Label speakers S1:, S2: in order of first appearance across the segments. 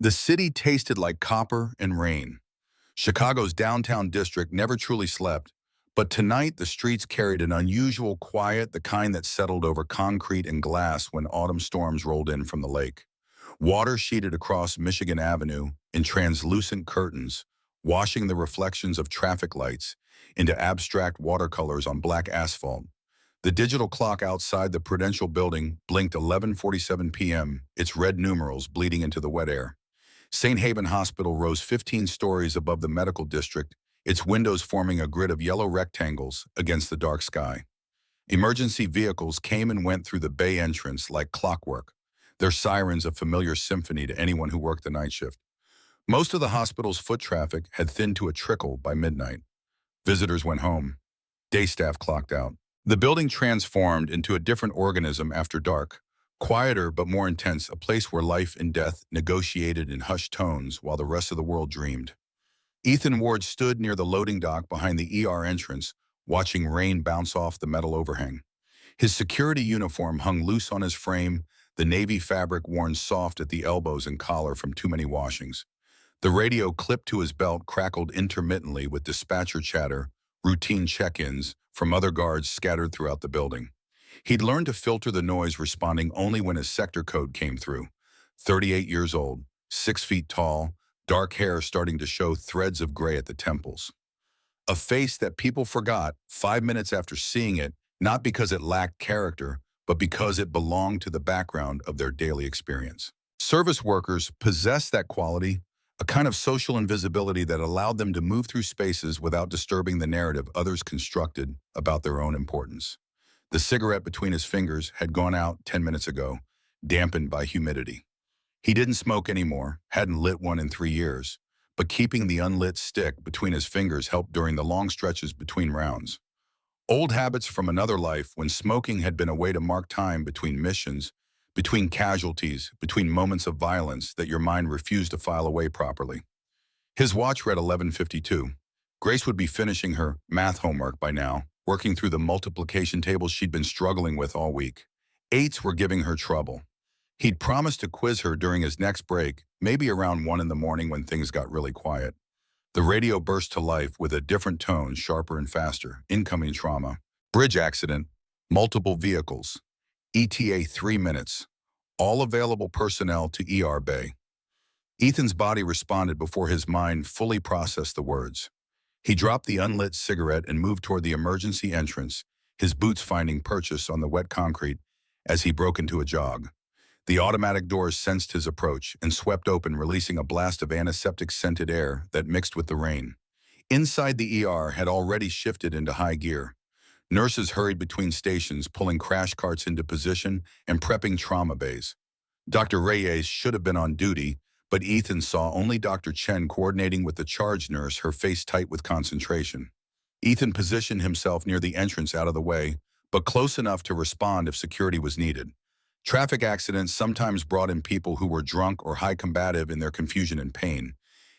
S1: The city tasted like copper and rain. Chicago's downtown district never truly slept, but tonight the streets carried an unusual quiet, the kind that settled over concrete and glass when autumn storms rolled in from the lake. Water sheeted across Michigan Avenue in translucent curtains, washing the reflections of traffic lights into abstract watercolors on black asphalt. The digital clock outside the Prudential building blinked 11:47 p.m., its red numerals bleeding into the wet air. St. Haven Hospital rose 15 stories above the medical district, its windows forming a grid of yellow rectangles against the dark sky. Emergency vehicles came and went through the bay entrance like clockwork, their sirens a familiar symphony to anyone who worked the night shift. Most of the hospital's foot traffic had thinned to a trickle by midnight. Visitors went home. Day staff clocked out. The building transformed into a different organism after dark, quieter but more intense, a place where life and death negotiated in hushed tones while the rest of the world dreamed. Ethan Ward stood near the loading dock behind the ER entrance, watching rain bounce off the metal overhang. His security uniform hung loose on his frame, the navy fabric worn soft at the elbows and collar from too many washings. The radio clipped to his belt crackled intermittently with dispatcher chatter, routine check-ins from other guards scattered throughout the building. He'd learned to filter the noise, responding only when his sector code came through. 38 years old, 6 feet tall, dark hair starting to show threads of gray at the temples. A face that people forgot 5 minutes after seeing it, not because it lacked character, but because it belonged to the background of their daily experience. Service workers possessed that quality, a kind of social invisibility that allowed them to move through spaces without disturbing the narrative others constructed about their own importance. The cigarette between his fingers had gone out 10 minutes ago, dampened by humidity. He didn't smoke anymore, hadn't lit one in 3 years, but keeping the unlit stick between his fingers helped during the long stretches between rounds. Old habits from another life when smoking had been a way to mark time between missions, between casualties, between moments of violence that your mind refused to file away properly. His watch read 11:52. Grace would be finishing her math homework by now, working through the multiplication tables she'd been struggling with all week. Eights were giving her trouble. He'd promised to quiz her during his next break, maybe around 1 in the morning when things got really quiet. The radio burst to life with a different tone, sharper and faster. Incoming trauma. Bridge accident. Multiple vehicles. ETA 3 minutes. All available personnel to ER Bay. Ethan's body responded before his mind fully processed the words. He dropped the unlit cigarette and moved toward the emergency entrance, his boots finding purchase on the wet concrete as he broke into a jog. The automatic doors sensed his approach and swept open, releasing a blast of antiseptic-scented air that mixed with the rain. Inside the ER had already shifted into high gear. Nurses hurried between stations, pulling crash carts into position and prepping trauma bays. Dr. Reyes should have been on duty, but Ethan saw only Dr. Chen coordinating with the charge nurse, her face tight with concentration. Ethan positioned himself near the entrance, out of the way, but close enough to respond if security was needed. Traffic accidents sometimes brought in people who were drunk or high combative in their confusion and pain.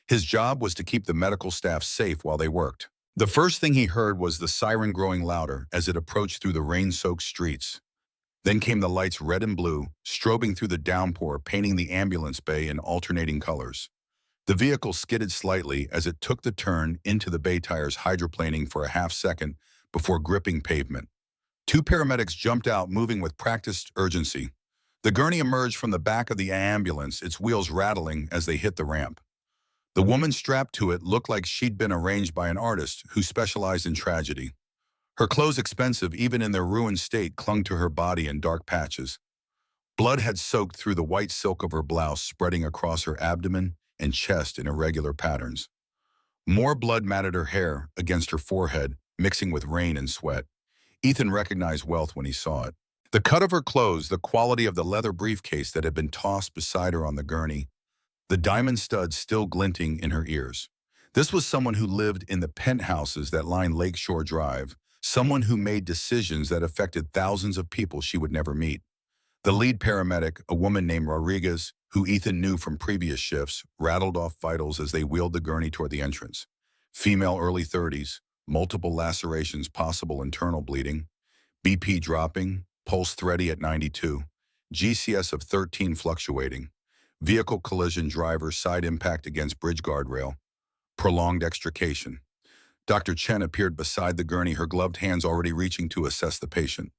S1: His job was to keep the medical staff safe while they worked. The first thing he heard was the siren growing louder as it approached through the rain-soaked streets. Then came the lights, red and blue, strobing through the downpour, painting the ambulance bay in alternating colors. The vehicle skidded slightly as it took the turn into the bay, tires hydroplaning for a half second before gripping pavement. 2 paramedics jumped out, moving with practiced urgency. The gurney emerged from the back of the ambulance, its wheels rattling as they hit the ramp. The woman strapped to it looked like she'd been arranged by an artist who specialized in tragedy. Her clothes, expensive even in their ruined state, clung to her body in dark patches. Blood had soaked through the white silk of her blouse, spreading across her abdomen and chest in irregular patterns. More blood matted her hair against her forehead, mixing with rain and sweat. Ethan recognized wealth when he saw it. The cut of her clothes, the quality of the leather briefcase that had been tossed beside her on the gurney, the diamond studs still glinting in her ears. This was someone who lived in the penthouses that lined Lakeshore Drive, someone who made decisions that affected thousands of people she would never meet. The lead paramedic, a woman named Rodriguez, who Ethan knew from previous shifts, rattled off vitals as they wheeled the gurney toward the entrance. Female, early 30s, multiple lacerations, possible internal bleeding, BP dropping, pulse thready at 92, GCS of 13 fluctuating. Vehicle collision, driver side impact against bridge guardrail. Prolonged extrication. Dr. Chen appeared beside the gurney, her gloved hands already reaching to assess the patient.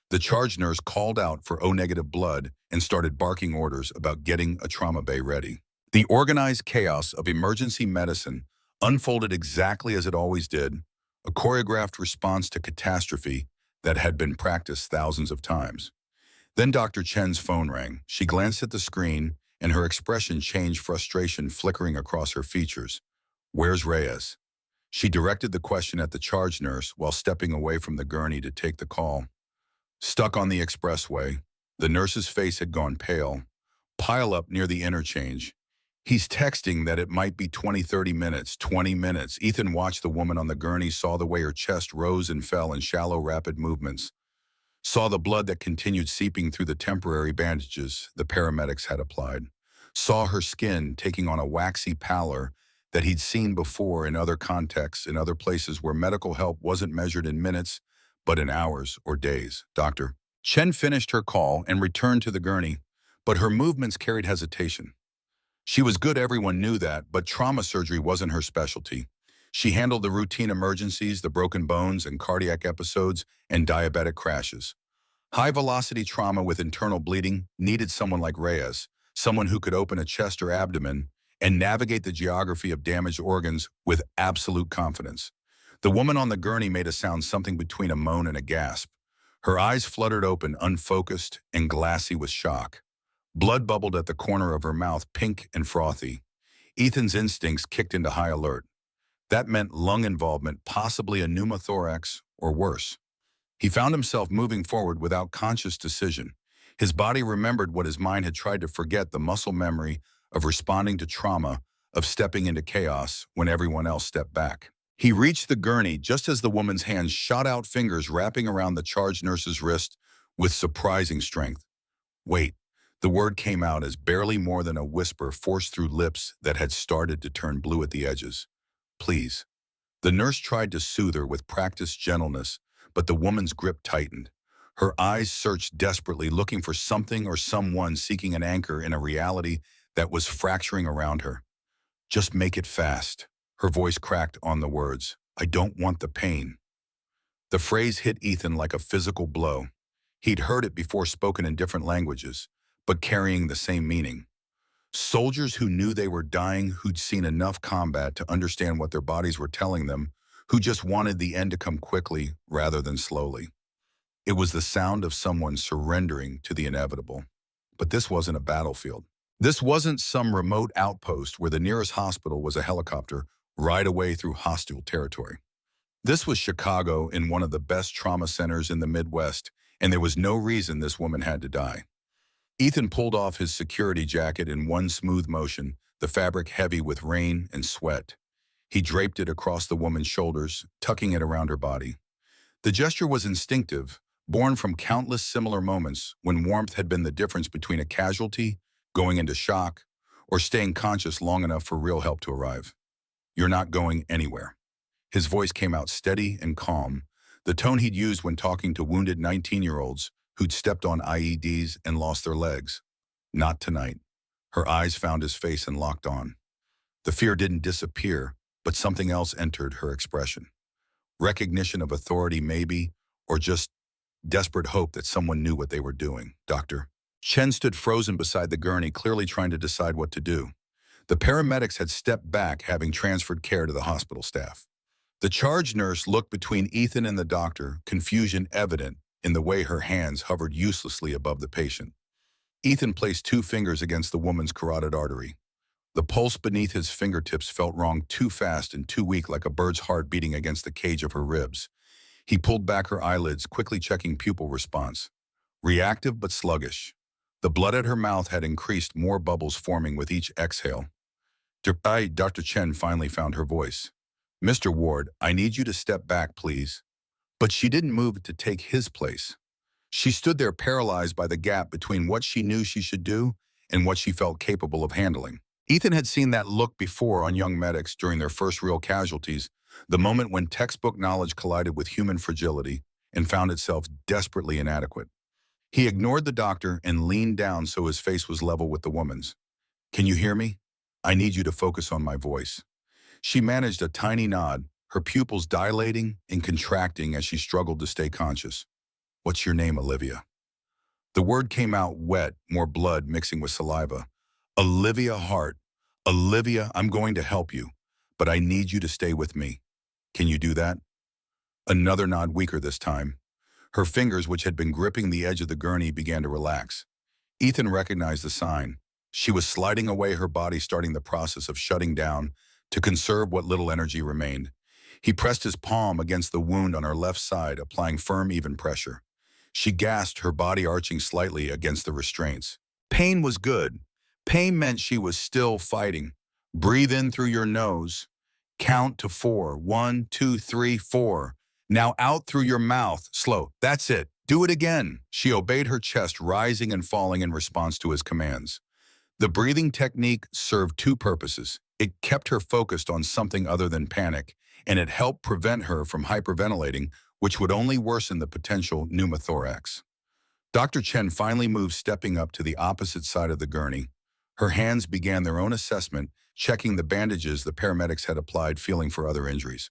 S1: The charge nurse called out for O-negative blood and started barking orders about getting a trauma bay ready. The organized chaos of emergency medicine unfolded exactly as it always did, a choreographed response to catastrophe that had been practiced thousands of times. Then Dr. Chen's phone rang. She glanced at the screen, and her expression changed, frustration flickering across her features. "Where's Reyes?" She directed the question at the charge nurse while stepping away from the gurney to take the call. Stuck on the expressway, the nurse's face had gone pale. Pile up near the interchange. He's texting that it might be 20-30 minutes, 20 minutes. Ethan watched the woman on the gurney, saw the way her chest rose and fell in shallow, rapid movements. Saw the blood that continued seeping through the temporary bandages the paramedics had applied. Saw her skin taking on a waxy pallor that he'd seen before in other contexts, in other places where medical help wasn't measured in minutes, but in hours or days. Dr. Chen finished her call and returned to the gurney, but her movements carried hesitation. She was good, everyone knew that, but trauma surgery wasn't her specialty. She handled the routine emergencies, the broken bones and cardiac episodes, and diabetic crashes. High-velocity trauma with internal bleeding needed someone like Reyes, someone who could open a chest or abdomen and navigate the geography of damaged organs with absolute confidence. The woman on the gurney made a sound something between a moan and a gasp. Her eyes fluttered open, unfocused and glassy with shock. Blood bubbled at the corner of her mouth, pink and frothy. Ethan's instincts kicked into high alert. That meant lung involvement, possibly a pneumothorax or worse. He found himself moving forward without conscious decision. His body remembered what his mind had tried to forget, the muscle memory of responding to trauma, of stepping into chaos when everyone else stepped back. He reached the gurney just as the woman's hands shot out, fingers wrapping around the charge nurse's wrist with surprising strength. "Wait." The word came out as barely more than a whisper forced through lips that had started to turn blue at the edges. "Please." The nurse tried to soothe her with practiced gentleness, but the woman's grip tightened. Her eyes searched desperately, looking for something or someone, seeking an anchor in a reality that was fracturing around her. "Just make it fast." Her voice cracked on the words. "I don't want the pain." The phrase hit Ethan like a physical blow. He'd heard it before, spoken in different languages, but carrying the same meaning. Soldiers who knew they were dying, who'd seen enough combat to understand what their bodies were telling them, who just wanted the end to come quickly rather than slowly. It was the sound of someone surrendering to the inevitable. But this wasn't a battlefield. This wasn't some remote outpost where the nearest hospital was a helicopter right away through hostile territory. This was Chicago, in one of the best trauma centers in the Midwest, and there was no reason this woman had to die. Ethan pulled off his security jacket in one smooth motion, the fabric heavy with rain and sweat. He draped it across the woman's shoulders, tucking it around her body. The gesture was instinctive, born from countless similar moments when warmth had been the difference between a casualty, going into shock, or staying conscious long enough for real help to arrive. "You're not going anywhere." His voice came out steady and calm, the tone he'd used when talking to wounded 19-year-olds who'd stepped on IEDs and lost their legs. "Not tonight." Her eyes found his face and locked on. The fear didn't disappear, but something else entered her expression. Recognition of authority maybe, or just desperate hope that someone knew what they were doing. Dr. Chen stood frozen beside the gurney, clearly trying to decide what to do. The paramedics had stepped back, having transferred care to the hospital staff. The charge nurse looked between Ethan and the doctor, confusion evident in the way her hands hovered uselessly above the patient. Ethan placed 2 fingers against the woman's carotid artery. The pulse beneath his fingertips felt wrong, too fast and too weak, like a bird's heart beating against the cage of her ribs. He pulled back her eyelids, quickly checking pupil response. Reactive but sluggish. The blood at her mouth had increased, more bubbles forming with each exhale. Dr. Chen finally found her voice. "Mr. Ward, I need you to step back, please." But she didn't move to take his place. She stood there, paralyzed by the gap between what she knew she should do and what she felt capable of handling. Ethan had seen that look before on young medics during their first real casualties, the moment when textbook knowledge collided with human fragility and found itself desperately inadequate. He ignored the doctor and leaned down so his face was level with the woman's. Can you hear me? I need you to focus on my voice. She managed a tiny nod, her pupils dilating and contracting as she struggled to stay conscious. What's your name, Olivia? The word came out wet, more blood mixing with saliva. Olivia Hart. Olivia, I'm going to help you, but I need you to stay with me. Can you do that? Another nod, weaker this time. Her fingers, which had been gripping the edge of the gurney, began to relax. Ethan recognized the sign. She was sliding away, her body starting the process of shutting down to conserve what little energy remained. He pressed his palm against the wound on her left side, applying firm, even pressure. She gasped, her body arching slightly against the restraints. Pain was good. Pain meant she was still fighting. Breathe in through your nose. Count to 4. 1, 2, 3, 4. Now out through your mouth. Slow. That's it. Do it again. She obeyed, her chest rising and falling in response to his commands. The breathing technique served two purposes. It kept her focused on something other than panic, and it helped prevent her from hyperventilating, which would only worsen the potential pneumothorax. Dr. Chen finally moved, stepping up to the opposite side of the gurney. Her hands began their own assessment, checking the bandages the paramedics had applied, feeling for other injuries.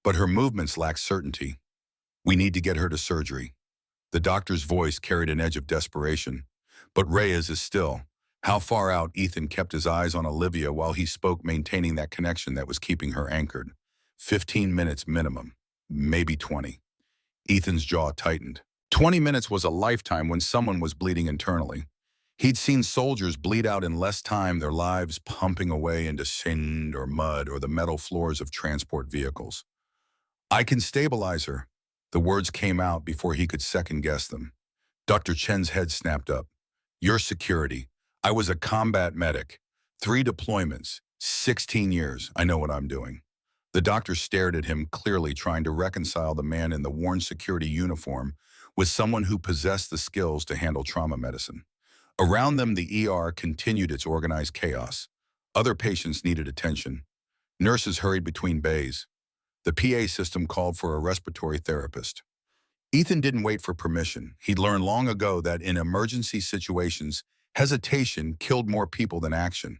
S1: But her movements lacked certainty. We need to get her to surgery. The doctor's voice carried an edge of desperation. But Reyes is still. How far out? Ethan kept his eyes on Olivia while he spoke, maintaining that connection that was keeping her anchored. 15 minutes minimum, maybe 20. Ethan's jaw tightened. 20 minutes was a lifetime when someone was bleeding internally. He'd seen soldiers bleed out in less time, their lives pumping away into sand or mud or the metal floors of transport vehicles. I can stabilize her. The words came out before he could second-guess them. Dr. Chen's head snapped up. Your security. I was a combat medic. 3 deployments. 16 years. I know what I'm doing. The doctor stared at him, clearly trying to reconcile the man in the worn security uniform with someone who possessed the skills to handle trauma medicine. Around them, the ER continued its organized chaos. Other patients needed attention. Nurses hurried between bays. The PA system called for a respiratory therapist. Ethan didn't wait for permission. He'd learned long ago that in emergency situations, hesitation killed more people than action.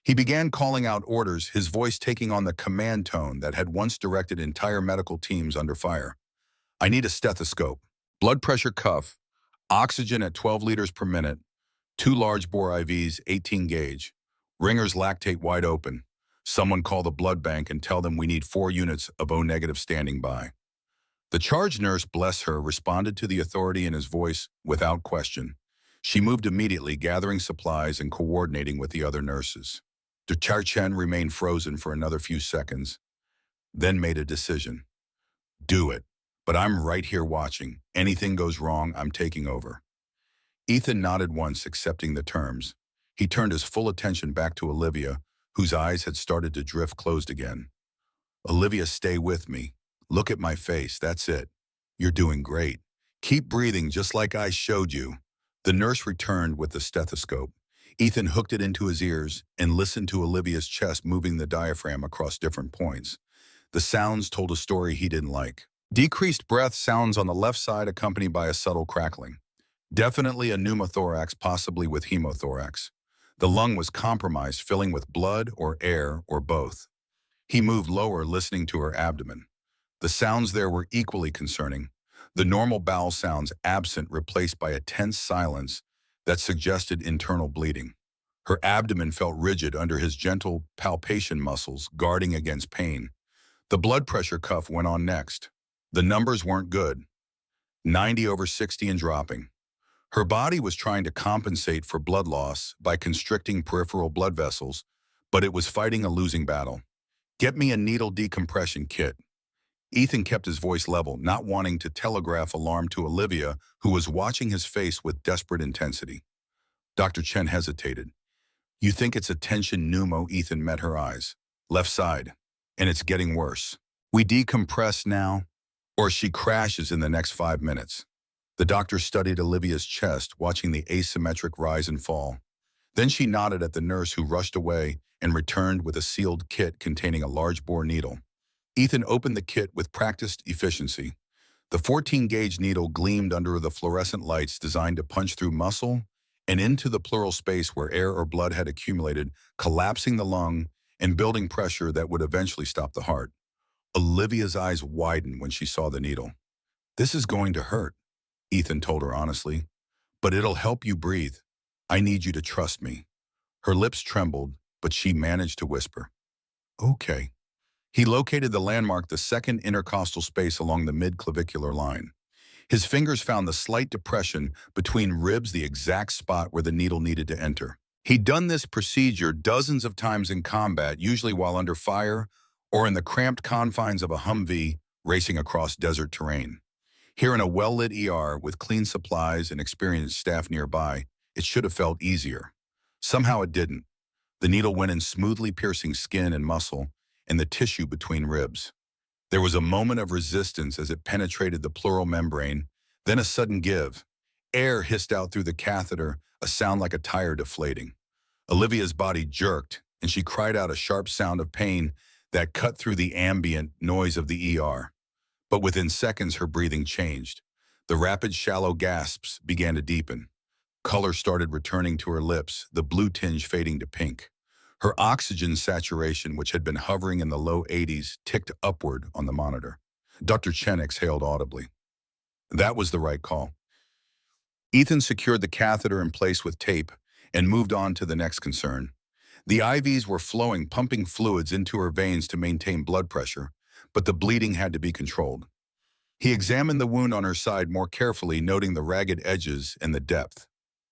S1: He began calling out orders, his voice taking on the command tone that had once directed entire medical teams under fire. I need a stethoscope, blood pressure cuff, oxygen at 12 liters per minute, 2 large bore IVs, 18 gauge, ringers lactate wide open. Someone call the blood bank and tell them we need 4 units of O negative standing by. The charge nurse, bless her, responded to the authority in his voice without question. She moved immediately, gathering supplies and coordinating with the other nurses. Dr. Chen remained frozen for another few seconds, then made a decision. Do it, but I'm right here watching. Anything goes wrong, I'm taking over. Ethan nodded once, accepting the terms. He turned his full attention back to Olivia, whose eyes had started to drift closed again. Olivia, stay with me. Look at my face, that's it. You're doing great. Keep breathing just like I showed you. The nurse returned with the stethoscope. Ethan hooked it into his ears and listened to Olivia's chest, moving the diaphragm across different points. The sounds told a story he didn't like. Decreased breath sounds on the left side accompanied by a subtle crackling. Definitely a pneumothorax, possibly with hemothorax. The lung was compromised, filling with blood or air or both. He moved lower, listening to her abdomen. The sounds there were equally concerning. The normal bowel sounds absent, replaced by a tense silence that suggested internal bleeding. Her abdomen felt rigid under his gentle palpation muscles, guarding against pain. The blood pressure cuff went on next. The numbers weren't good. 90/60 and dropping. Her body was trying to compensate for blood loss by constricting peripheral blood vessels, but it was fighting a losing battle. Get me a needle decompression kit. Ethan kept his voice level, not wanting to telegraph alarm to Olivia, who was watching his face with desperate intensity. Dr. Chen hesitated. You think it's a tension pneumo? Ethan met her eyes. Left side. And it's getting worse. We decompress now, or she crashes in the next 5 minutes. The doctor studied Olivia's chest, watching the asymmetric rise and fall. Then she nodded at the nurse, who rushed away and returned with a sealed kit containing a large bore needle. Ethan opened the kit with practiced efficiency. The 14-gauge needle gleamed under the fluorescent lights, designed to punch through muscle and into the pleural space where air or blood had accumulated, collapsing the lung and building pressure that would eventually stop the heart. Olivia's eyes widened when she saw the needle. "This is going to hurt," Ethan told her honestly, "but it'll help you breathe. I need you to trust me." Her lips trembled, but she managed to whisper, "Okay." He located the landmark, the second intercostal space along the mid-clavicular line. His fingers found the slight depression between ribs, the exact spot where the needle needed to enter. He'd done this procedure dozens of times in combat, usually while under fire or in the cramped confines of a Humvee racing across desert terrain. Here in a well-lit ER with clean supplies and experienced staff nearby, it should have felt easier. Somehow it didn't. The needle went in smoothly, piercing skin and muscle and the tissue between ribs. There was a moment of resistance as it penetrated the pleural membrane, then a sudden give. Air hissed out through the catheter, a sound like a tire deflating. Olivia's body jerked, and she cried out a sharp sound of pain that cut through the ambient noise of the ER. But within seconds, her breathing changed. The rapid, shallow gasps began to deepen. Color started returning to her lips, the blue tinge fading to pink. Her oxygen saturation, which had been hovering in the low 80s, ticked upward on the monitor. Dr. Chen exhaled audibly. That was the right call. Ethan secured the catheter in place with tape and moved on to the next concern. The IVs were flowing, pumping fluids into her veins to maintain blood pressure, but the bleeding had to be controlled. He examined the wound on her side more carefully, noting the ragged edges and the depth.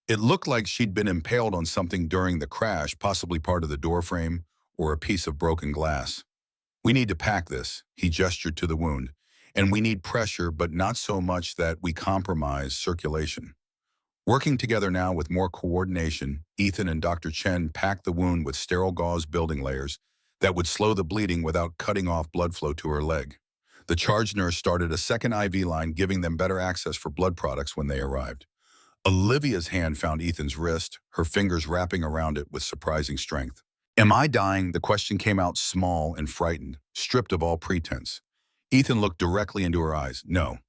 S1: It looked like she'd been impaled on something during the crash, possibly part of the doorframe or a piece of broken glass. "We need to pack this," he gestured to the wound, "and we need pressure, but not so much that we compromise circulation." Working together now with more coordination, Ethan and Dr. Chen packed the wound with sterile gauze building layers that would slow the bleeding without cutting off blood flow to her leg. The charge nurse started a second IV line, giving them better access for blood products when they arrived. Olivia's hand found Ethan's wrist, her fingers wrapping around it with surprising strength. "Am I dying?" The question came out small and frightened, stripped of all pretense. Ethan looked directly into her eyes. "No.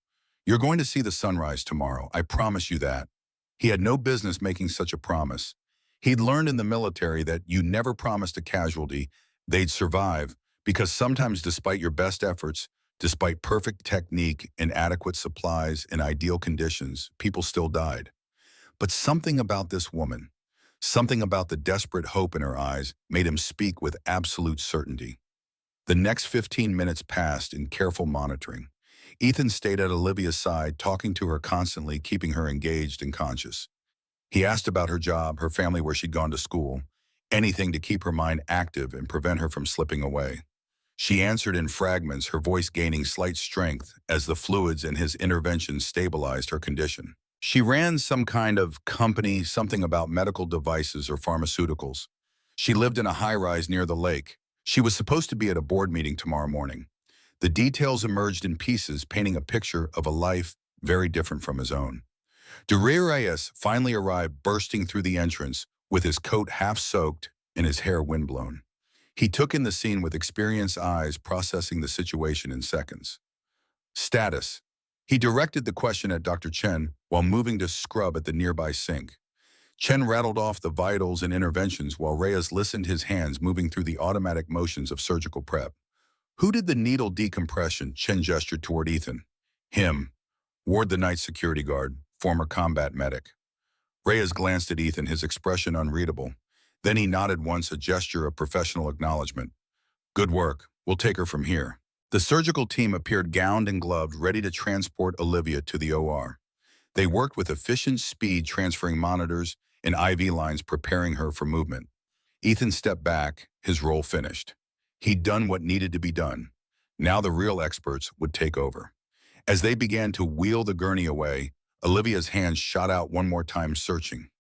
S1: You're going to see the sunrise tomorrow. I promise you that." He had no business making such a promise. He'd learned in the military that you never promised a casualty they'd survive, because sometimes despite your best efforts, despite perfect technique and adequate supplies and ideal conditions, people still died. But something about this woman, something about the desperate hope in her eyes, made him speak with absolute certainty. The next 15 minutes passed in careful monitoring. Ethan stayed at Olivia's side, talking to her constantly, keeping her engaged and conscious. He asked about her job, her family, where she'd gone to school, anything to keep her mind active and prevent her from slipping away. She answered in fragments, her voice gaining slight strength as the fluids and his intervention stabilized her condition. She ran some kind of company, something about medical devices or pharmaceuticals. She lived in a high-rise near the lake. She was supposed to be at a board meeting tomorrow morning. The details emerged in pieces, painting a picture of a life very different from his own. Reyes finally arrived, bursting through the entrance, with his coat half soaked and his hair windblown. He took in the scene with experienced eyes, processing the situation in seconds. "Status." He directed the question at Dr. Chen while moving to scrub at the nearby sink. Chen rattled off the vitals and interventions while Reyes listened, his hands moving through the automatic motions of surgical prep. "Who did the needle decompression?" Chen gestured toward Ethan. "Him." Ward, the night security guard, former combat medic. Reyes glanced at Ethan, his expression unreadable. Then he nodded once, a gesture of professional acknowledgement. "Good work. We'll take her from here." The surgical team appeared gowned and gloved, ready to transport Olivia to the OR. They worked with efficient speed, transferring monitors and IV lines, preparing her for movement. Ethan stepped back, his role finished. He'd done what needed to be done. Now the real experts would take over. As they began to wheel the gurney away, Olivia's hands shot out one more time, searching.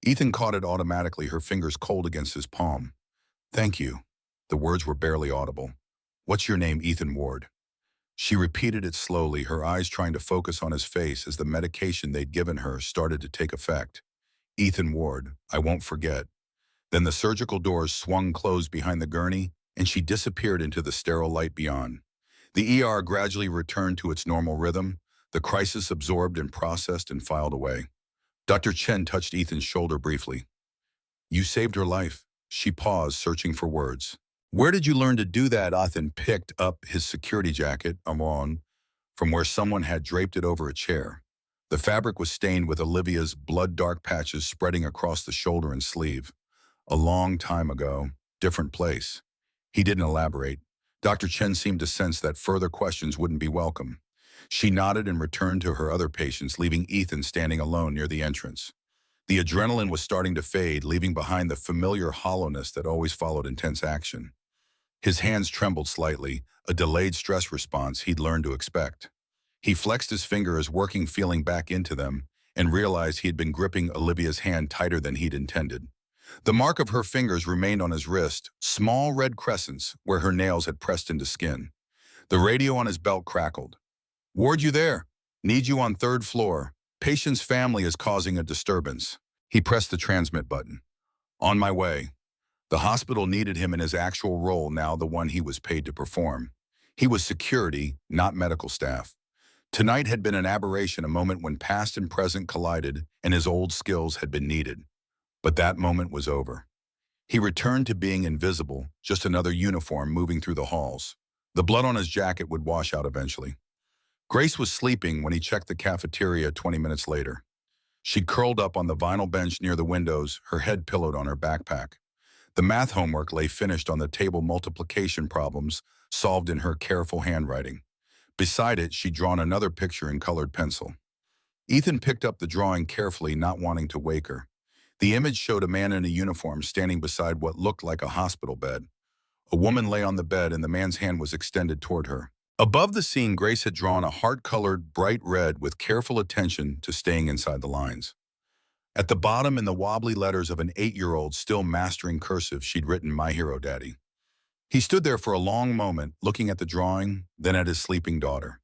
S1: Ethan caught it automatically, her fingers cold against his palm. "Thank you." The words were barely audible. "What's your name?" "Ethan Ward." She repeated it slowly, her eyes trying to focus on his face as the medication they'd given her started to take effect. "Ethan Ward, I won't forget." Then the surgical doors swung closed behind the gurney, and she disappeared into the sterile light beyond. The ER gradually returned to its normal rhythm, the crisis absorbed and processed and filed away. Dr. Chen touched Ethan's shoulder briefly. You saved her life. She paused, searching for words. Where did you learn to do that? Ethan picked up his security jacket, Amon, from where someone had draped it over a chair. The fabric was stained with Olivia's blood-dark patches spreading across the shoulder and sleeve. A long time ago, different place. He didn't elaborate. Dr. Chen seemed to sense that further questions wouldn't be welcome. She nodded and returned to her other patients, leaving Ethan standing alone near the entrance. The adrenaline was starting to fade, leaving behind the familiar hollowness that always followed intense action. His hands trembled slightly, a delayed stress response he'd learned to expect. He flexed his fingers, working feeling back into them, and realized he had been gripping Olivia's hand tighter than he'd intended. The mark of her fingers remained on his wrist, small red crescents where her nails had pressed into skin. The radio on his belt crackled. Ward, you there? Need you on third floor. Patient's family is causing a disturbance. He pressed the transmit button. On my way. The hospital needed him in his actual role, now the one he was paid to perform. He was security, not medical staff. Tonight had been an aberration, a moment when past and present collided and his old skills had been needed. But that moment was over. He returned to being invisible, just another uniform moving through the halls. The blood on his jacket would wash out eventually. Grace was sleeping when he checked the cafeteria 20 minutes later. She'd curled up on the vinyl bench near the windows, her head pillowed on her backpack. The math homework lay finished on the table, multiplication problems solved in her careful handwriting. Beside it, she'd drawn another picture in colored pencil. Ethan picked up the drawing carefully, not wanting to wake her. The image showed a man in a uniform standing beside what looked like a hospital bed. A woman lay on the bed and the man's hand was extended toward her. Above the scene, Grace had drawn a heart-colored, bright red with careful attention to staying inside the lines. At the bottom, in the wobbly letters of an 8-year-old still mastering cursive, she'd written, "My hero, Daddy." He stood there for a long moment, looking at the drawing, then at his sleeping daughter.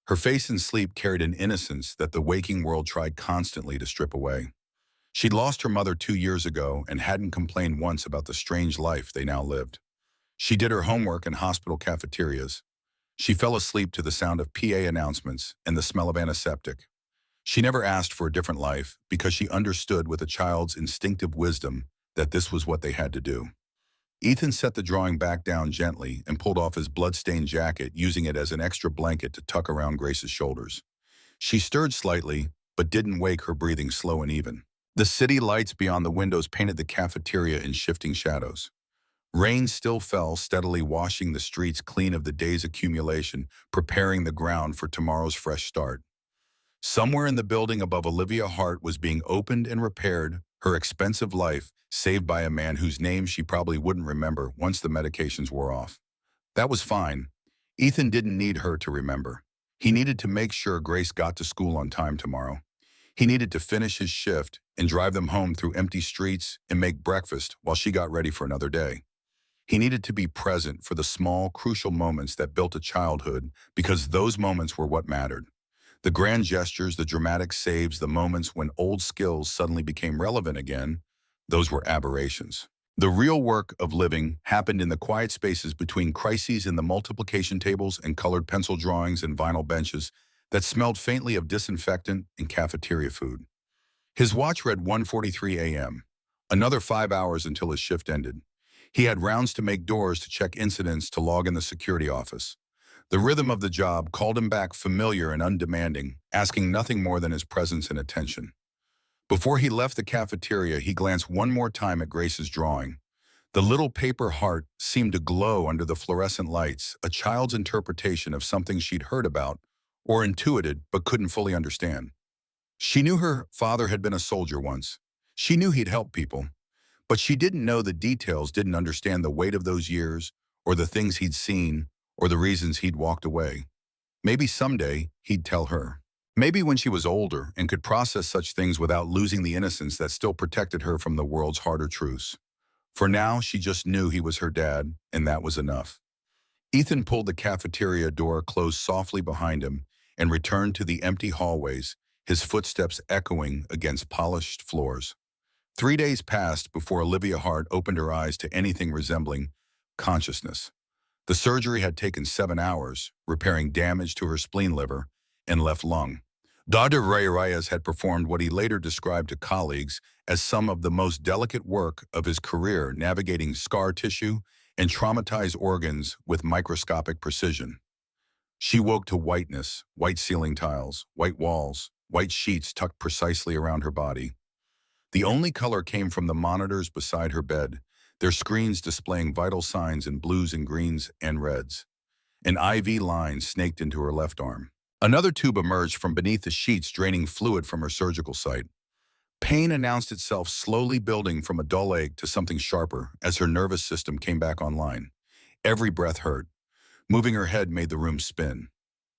S1: Her face in sleep carried an innocence that the waking world tried constantly to strip away. She'd lost her mother 2 years ago and hadn't complained once about the strange life they now lived. She did her homework in hospital cafeterias. She fell asleep to the sound of PA announcements and the smell of antiseptic. She never asked for a different life because she understood with a child's instinctive wisdom that this was what they had to do. Ethan set the drawing back down gently and pulled off his blood-stained jacket, using it as an extra blanket to tuck around Grace's shoulders. She stirred slightly, but didn't wake, her breathing slow and even. The city lights beyond the windows painted the cafeteria in shifting shadows. Rain still fell, steadily washing the streets clean of the day's accumulation, preparing the ground for tomorrow's fresh start. Somewhere in the building above, Olivia Hart was being opened and repaired, her expensive life saved by a man whose name she probably wouldn't remember once the medications wore off. That was fine. Ethan didn't need her to remember. He needed to make sure Grace got to school on time tomorrow. He needed to finish his shift and drive them home through empty streets and make breakfast while she got ready for another day. He needed to be present for the small, crucial moments that built a childhood, because those moments were what mattered. The grand gestures, the dramatic saves, the moments when old skills suddenly became relevant again, those were aberrations. The real work of living happened in the quiet spaces between crises in the multiplication tables and colored pencil drawings and vinyl benches that smelled faintly of disinfectant and cafeteria food. His watch read 1:43 a.m., another 5 hours until his shift ended. He had rounds to make, doors to check, incidents to log in the security office. The rhythm of the job called him back, familiar and undemanding, asking nothing more than his presence and attention. Before he left the cafeteria, he glanced one more time at Grace's drawing. The little paper heart seemed to glow under the fluorescent lights, a child's interpretation of something she'd heard about or intuited but couldn't fully understand. She knew her father had been a soldier once. She knew he'd helped people. But she didn't know the details, didn't understand the weight of those years, or the things he'd seen, or the reasons he'd walked away. Maybe someday he'd tell her. Maybe when she was older and could process such things without losing the innocence that still protected her from the world's harder truths. For now, she just knew he was her dad, and that was enough. Ethan pulled the cafeteria door closed softly behind him and returned to the empty hallways, his footsteps echoing against polished floors. 3 days passed before Olivia Hart opened her eyes to anything resembling consciousness. The surgery had taken 7 hours, repairing damage to her spleen, liver, and left lung. Dr. Ray Reyes had performed what he later described to colleagues as some of the most delicate work of his career, navigating scar tissue and traumatized organs with microscopic precision. She woke to whiteness, white ceiling tiles, white walls, white sheets tucked precisely around her body. The only color came from the monitors beside her bed, their screens displaying vital signs in blues and greens and reds. An IV line snaked into her left arm. Another tube emerged from beneath the sheets, draining fluid from her surgical site. Pain announced itself, slowly building from a dull ache to something sharper as her nervous system came back online. Every breath hurt. Moving her head made the room spin.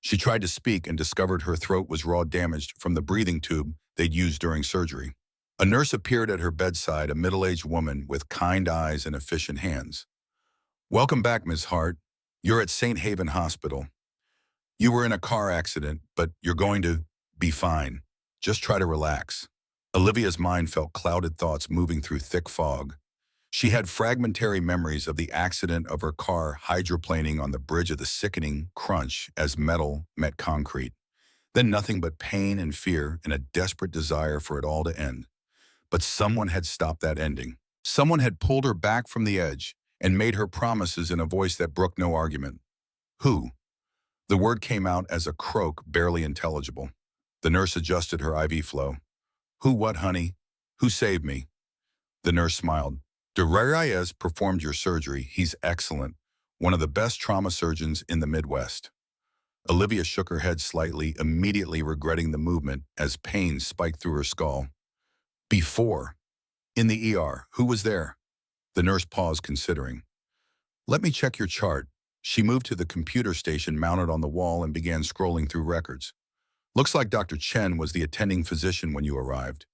S1: She tried to speak and discovered her throat was raw, damaged from the breathing tube they'd used during surgery. A nurse appeared at her bedside, a middle-aged woman with kind eyes and efficient hands. "Welcome back, Ms. Hart. You're at St. Haven Hospital. You were in a car accident, but you're going to be fine. Just try to relax." Olivia's mind felt clouded thoughts moving through thick fog. She had fragmentary memories of the accident, of her car hydroplaning on the bridge, of the sickening crunch as metal met concrete. Then nothing but pain and fear and a desperate desire for it all to end. But someone had stopped that ending. Someone had pulled her back from the edge and made her promises in a voice that brooked no argument. Who? The word came out as a croak, barely intelligible. The nurse adjusted her IV flow. "Who what, honey? Who saved me?" The nurse smiled. "Dr. Reyes performed your surgery. He's excellent. One of the best trauma surgeons in the Midwest." Olivia shook her head slightly, immediately regretting the movement as pain spiked through her skull. "Before. In the ER. Who was there?" The nurse paused, considering. "Let me check your chart." She moved to the computer station mounted on the wall and began scrolling through records. "Looks like Dr. Chen was the attending physician when you arrived.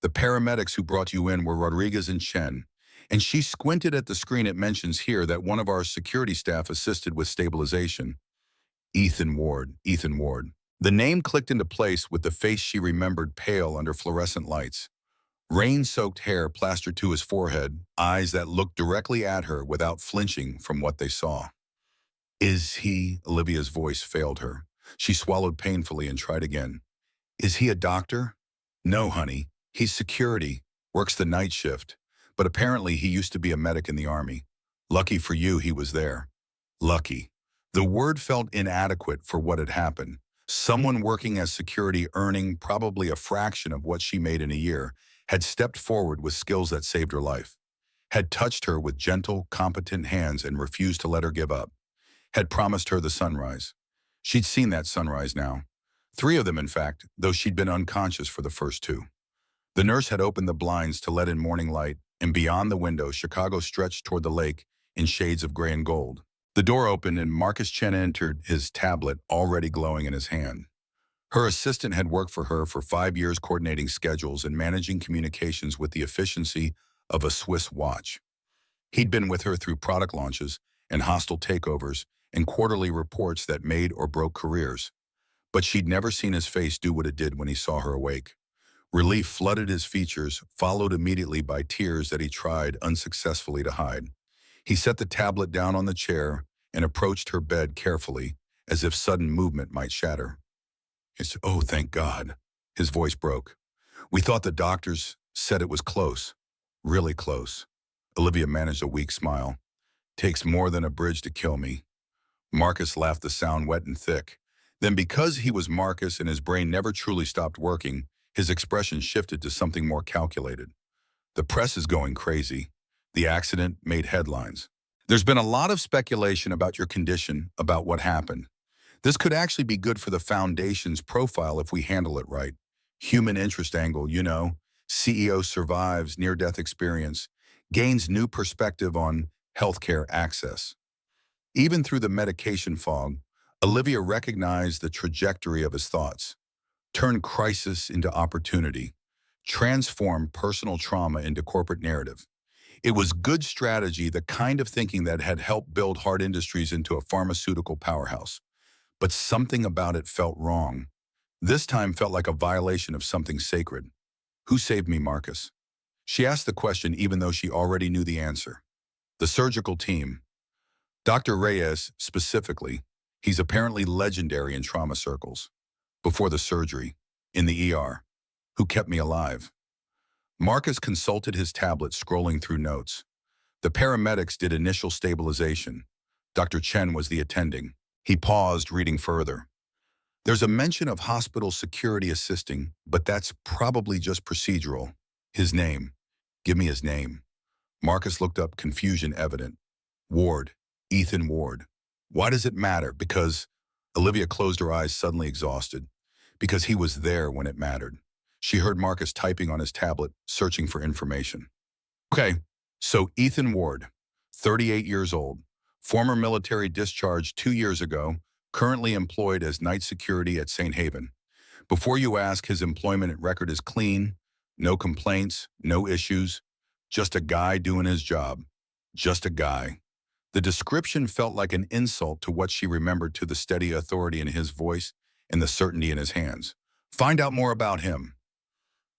S1: The paramedics who brought you in were Rodriguez and Chen." And she squinted at the screen. "It mentions here that one of our security staff assisted with stabilization. Ethan Ward, Ethan Ward." The name clicked into place with the face she remembered, pale under fluorescent lights. Rain-soaked hair plastered to his forehead, eyes that looked directly at her without flinching from what they saw. "Is he?" Olivia's voice failed her. She swallowed painfully and tried again. "Is he a doctor?" "No, honey. He's security, works the night shift. But apparently he used to be a medic in the Army. Lucky for you, he was there." Lucky. The word felt inadequate for what had happened. Someone working as security, earning probably a fraction of what she made in a year, had stepped forward with skills that saved her life. Had touched her with gentle, competent hands and refused to let her give up. Had promised her the sunrise. She'd seen that sunrise now. 3 of them, in fact, though she'd been unconscious for the first 2. The nurse had opened the blinds to let in morning light, and beyond the window, Chicago stretched toward the lake in shades of gray and gold. The door opened and Marcus Chen entered, his tablet already glowing in his hand. Her assistant had worked for her for 5 years, coordinating schedules and managing communications with the efficiency of a Swiss watch. He'd been with her through product launches and hostile takeovers and quarterly reports that made or broke careers. But she'd never seen his face do what it did when he saw her awake. Relief flooded his features, followed immediately by tears that he tried unsuccessfully to hide. He set the tablet down on the chair and approached her bed carefully, as if sudden movement might shatter. "Oh, thank God." His voice broke. "We thought the doctors said it was close. Really close." Olivia managed a weak smile. "Takes more than a bridge to kill me." Marcus laughed, the sound wet and thick. Then, because he was Marcus and his brain never truly stopped working, his expression shifted to something more calculated. "The press is going crazy. The accident made headlines. There's been a lot of speculation about your condition, about what happened. This could actually be good for the Foundation's profile if we handle it right. Human interest angle, you know. CEO survives near-death experience, gains new perspective on healthcare access." Even through the medication fog, Olivia recognized the trajectory of his thoughts. Turn crisis into opportunity. Transform personal trauma into corporate narrative. It was good strategy, the kind of thinking that had helped build Hart Industries into a pharmaceutical powerhouse. But something about it felt wrong. This time felt like a violation of something sacred. "Who saved me, Marcus?" She asked the question even though she already knew the answer. "The surgical team. Dr. Reyes, specifically. He's apparently legendary in trauma circles. Before the surgery, In the ER. Who kept me alive? Marcus consulted his tablet, scrolling through notes. The paramedics did initial stabilization. Dr. Chen was the attending. He paused, reading further. There's a mention of hospital security assisting, but that's probably just procedural. His name. Give me his name. Marcus looked up, confusion evident. Ward. Ethan Ward. Why does it matter? Because Olivia closed her eyes, suddenly exhausted. Because he was there when it mattered. She heard Marcus typing on his tablet, searching for information. Okay, so Ethan Ward, 38 years old, former military discharged 2 years ago, currently employed as night security at St. Haven. Before you ask, his employment record is clean, no complaints, no issues, just a guy doing his job. Just a guy. The description felt like an insult to what she remembered, to the steady authority in his voice and the certainty in his hands. Find out more about him.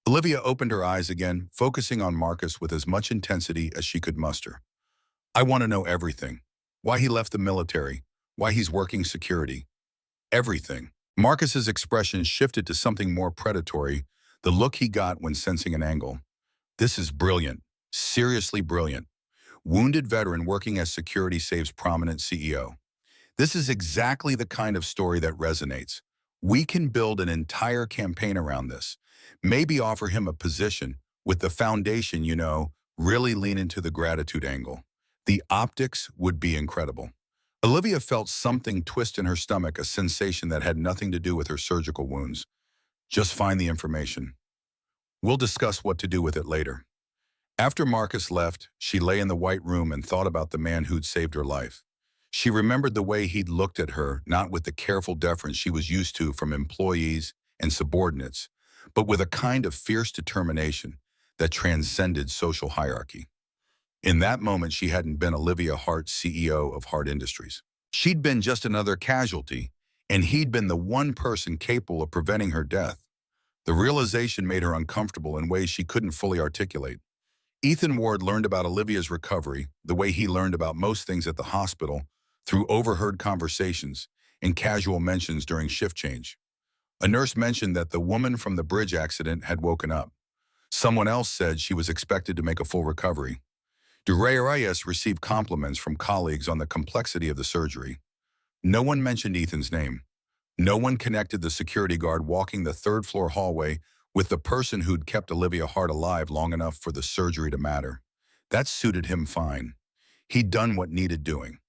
S1: Olivia opened her eyes again, focusing on Marcus with as much intensity as she could muster. I want to know everything. Why he left the military, why he's working security. Everything. Marcus's expression shifted to something more predatory, the look he got when sensing an angle. This is brilliant. Seriously brilliant. Wounded veteran working as security saves prominent CEO. This is exactly the kind of story that resonates. We can build an entire campaign around this. Maybe offer him a position with the foundation, really lean into the gratitude angle. The optics would be incredible. Olivia felt something twist in her stomach, a sensation that had nothing to do with her surgical wounds. Just find the information. We'll discuss what to do with it later. After Marcus left, she lay in the white room and thought about the man who'd saved her life. She remembered the way he'd looked at her, not with the careful deference she was used to from employees and subordinates, but with a kind of fierce determination that transcended social hierarchy. In that moment, she hadn't been Olivia Hart, CEO of Hart Industries. She'd been just another casualty, and he'd been the one person capable of preventing her death. The realization made her uncomfortable in ways she couldn't fully articulate. Ethan Ward learned about Olivia's recovery, the way he learned about most things at the hospital, through overheard conversations and casual mentions during shift change. A nurse mentioned that the woman from the bridge accident had woken up. Someone else said she was expected to make a full recovery. Reyes received compliments from colleagues on the complexity of the surgery. No one mentioned Ethan's name. No one connected the security guard walking the third-floor hallway with the person who'd kept Olivia Hart alive long enough for the surgery to matter. That suited him fine. He'd done what needed doing.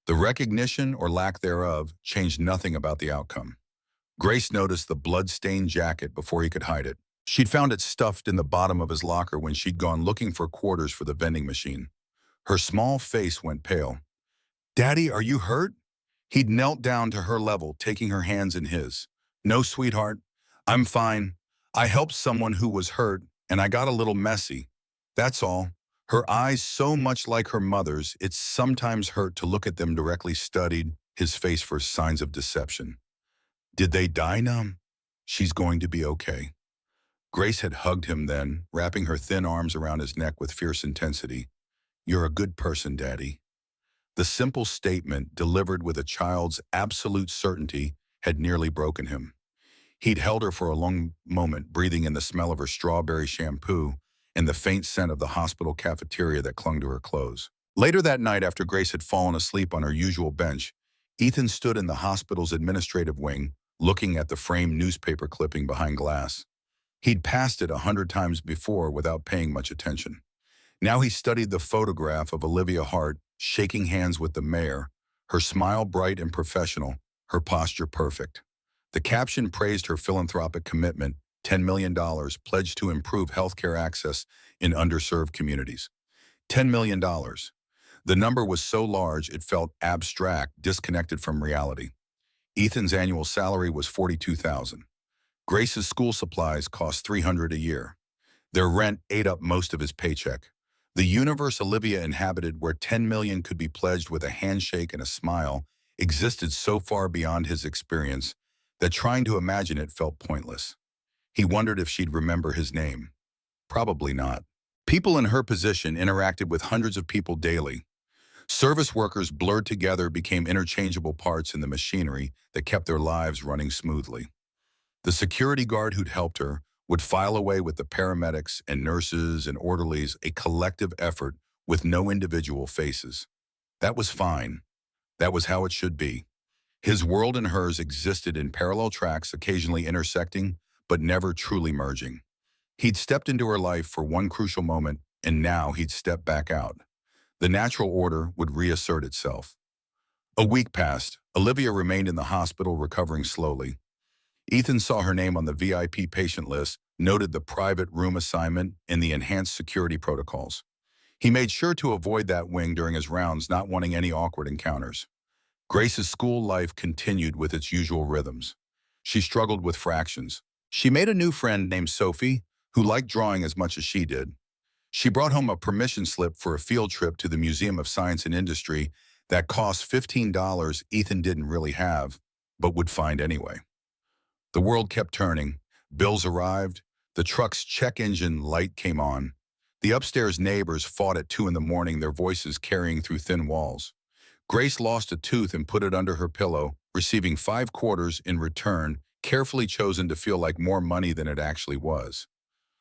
S1: The recognition, or lack thereof, changed nothing about the outcome. Grace noticed the blood-stained jacket before he could hide it. She'd found it stuffed in the bottom of his locker when she'd gone looking for quarters for the vending machine. Her small face went pale. "Daddy, are you hurt?" He'd knelt down to her level, taking her hands in his. "No, sweetheart. I'm fine. I helped someone who was hurt, and I got a little messy. That's all." Her eyes so much like her mother's, it sometimes hurt to look at them directly, studied his face for signs of deception. "Did they die, Num? She's going to be okay." Grace had hugged him then, wrapping her thin arms around his neck with fierce intensity. "You're a good person, Daddy." The simple statement, delivered with a child's absolute certainty, had nearly broken him. He'd held her for a long moment, breathing in the smell of her strawberry shampoo and the faint scent of the hospital cafeteria that clung to her clothes. Later that night, after Grace had fallen asleep on her usual bench, Ethan stood in the hospital's administrative wing, looking at the framed newspaper clipping behind glass. He'd passed it 100 times before without paying much attention. Now he studied the photograph of Olivia Hart shaking hands with the mayor, her smile bright and professional, her posture perfect. The caption praised her philanthropic commitment, $10 million pledged to improve healthcare access in underserved communities. $10 million. The number was so large it felt abstract, disconnected from reality. Ethan's annual salary was $42,000. Grace's school supplies cost $300 a year. Their rent ate up most of his paycheck. The universe Olivia inhabited, where $10 million could be pledged with a handshake and a smile, existed so far beyond his experience that trying to imagine it felt pointless. He wondered if she'd remember his name. Probably not. People in her position interacted with hundreds of people daily. Service workers blurred together, became interchangeable parts in the machinery that kept their lives running smoothly. The security guard who'd helped her would file away with the paramedics and nurses and orderlies, a collective effort with no individual faces. That was fine. That was how it should be. His world and hers existed in parallel tracks, occasionally intersecting, but never truly merging. He'd stepped into her life for one crucial moment, and now he'd step back out. The natural order would reassert itself. A week passed. Olivia remained in the hospital, recovering slowly. Ethan saw her name on the VIP patient list, noted the private room assignment, and the enhanced security protocols. He made sure to avoid that wing during his rounds, not wanting any awkward encounters. Grace's school life continued with its usual rhythms. She struggled with fractions. She made a new friend named Sophie, who liked drawing as much as she did. She brought home a permission slip for a field trip to the Museum of Science and Industry that cost $15 Ethan didn't really have, but would find anyway. The world kept turning. Bills arrived. The truck's check engine light came on. The upstairs neighbors fought at 2 in the morning, their voices carrying through thin walls. Grace lost a tooth and put it under her pillow, receiving 5 quarters in return, carefully chosen to feel like more money than it actually was.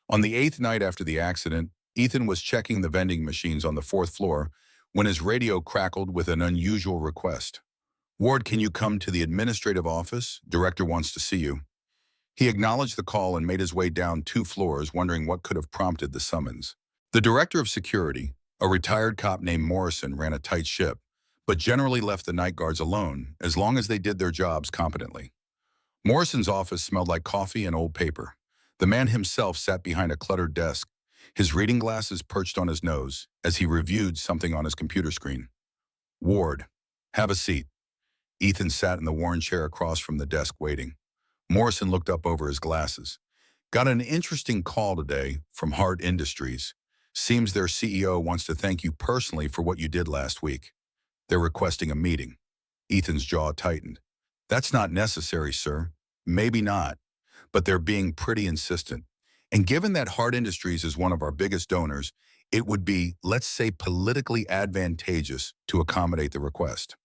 S1: On the 8th night after the accident, Ethan was checking the vending machines on the 4th floor when his radio crackled with an unusual request. "Ward, can you come to the administrative office? Director wants to see you." He acknowledged the call and made his way down 2 floors, wondering what could have prompted the summons. The director of security, a retired cop named Morrison, ran a tight ship, but generally left the night guards alone as long as they did their jobs competently. Morrison's office smelled like coffee and old paper. The man himself sat behind a cluttered desk, his reading glasses perched on his nose as he reviewed something on his computer screen. "Ward, have a seat." Ethan sat in the worn chair across from the desk, waiting. Morrison looked up over his glasses. "Got an interesting call today from Hart Industries. Seems their CEO wants to thank you personally for what you did last week. They're requesting a meeting." Ethan's jaw tightened. "That's not necessary, sir." "Maybe not, but they're being pretty insistent. And given that Hart Industries is one of our biggest donors, it would be, let's say, politically advantageous to accommodate the request."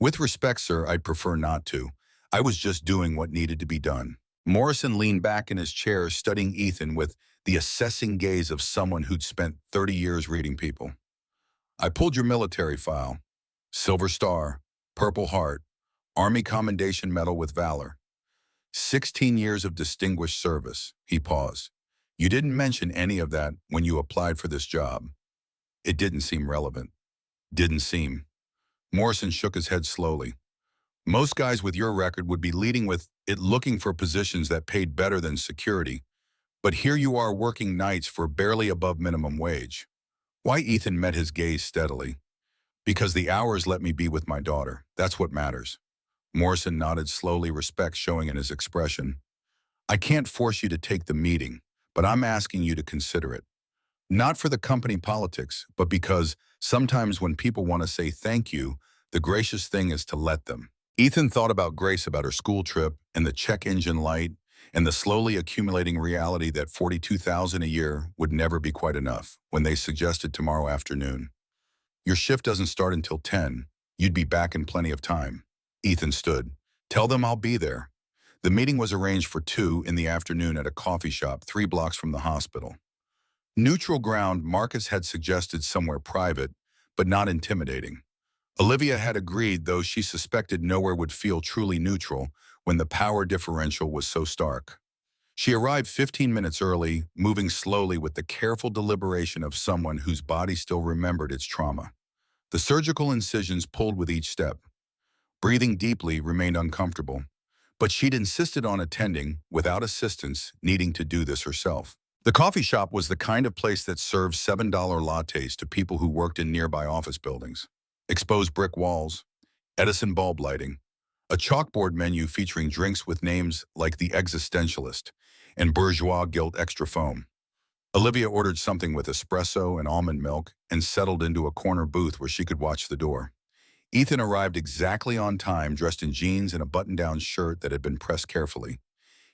S1: "With respect, sir, I'd prefer not to. I was just doing what needed to be done." Morrison leaned back in his chair, studying Ethan with the assessing gaze of someone who'd spent 30 years reading people. "I pulled your military file. Silver Star, Purple Heart, Army Commendation Medal with Valor. 16 years of distinguished service." He paused. "You didn't mention any of that when you applied for this job." "It didn't seem relevant." "Didn't seem." Morrison shook his head slowly. "Most guys with your record would be leading with it, looking for positions that paid better than security. But here you are working nights for barely above minimum wage." Why? Ethan met his gaze steadily. "Because the hours let me be with my daughter. That's what matters." Morrison nodded slowly, respect showing in his expression. "I can't force you to take the meeting, but I'm asking you to consider it. Not for the company politics, but because sometimes when people want to say thank you, the gracious thing is to let them." Ethan thought about Grace, about her school trip, and the check engine light, and the slowly accumulating reality that $42,000 a year would never be quite enough when they suggested tomorrow afternoon. "Your shift doesn't start until 10. You'd be back in plenty of time." Ethan stood. "Tell them I'll be there." The meeting was arranged for 2 in the afternoon at a coffee shop 3 blocks from the hospital. Neutral ground, Marcus had suggested somewhere private, but not intimidating. Olivia had agreed, though she suspected nowhere would feel truly neutral when the power differential was so stark. She arrived 15 minutes early, moving slowly with the careful deliberation of someone whose body still remembered its trauma. The surgical incisions pulled with each step. Breathing deeply remained uncomfortable, but she'd insisted on attending, without assistance, needing to do this herself. The coffee shop was the kind of place that served $7 lattes to people who worked in nearby office buildings. Exposed brick walls, Edison bulb lighting, a chalkboard menu featuring drinks with names like The Existentialist and Bourgeois Gilt Extra Foam. Olivia ordered something with espresso and almond milk and settled into a corner booth where she could watch the door. Ethan arrived exactly on time, dressed in jeans and a button-down shirt that had been pressed carefully.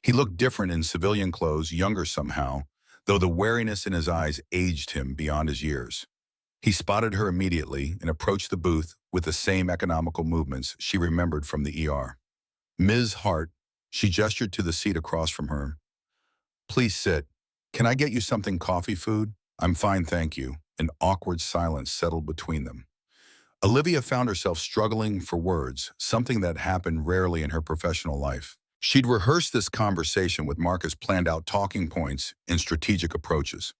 S1: He looked different in civilian clothes, younger somehow, though the wariness in his eyes aged him beyond his years. He spotted her immediately and approached the booth with the same economical movements she remembered from the ER. "Ms. Hart, She gestured to the seat across from her. Please sit. Can I get you something coffee food? I'm fine, thank you. An awkward silence settled between them. Olivia found herself struggling for words, something that happened rarely in her professional life. She'd rehearsed this conversation with Marcus, planned out talking points and strategic approaches.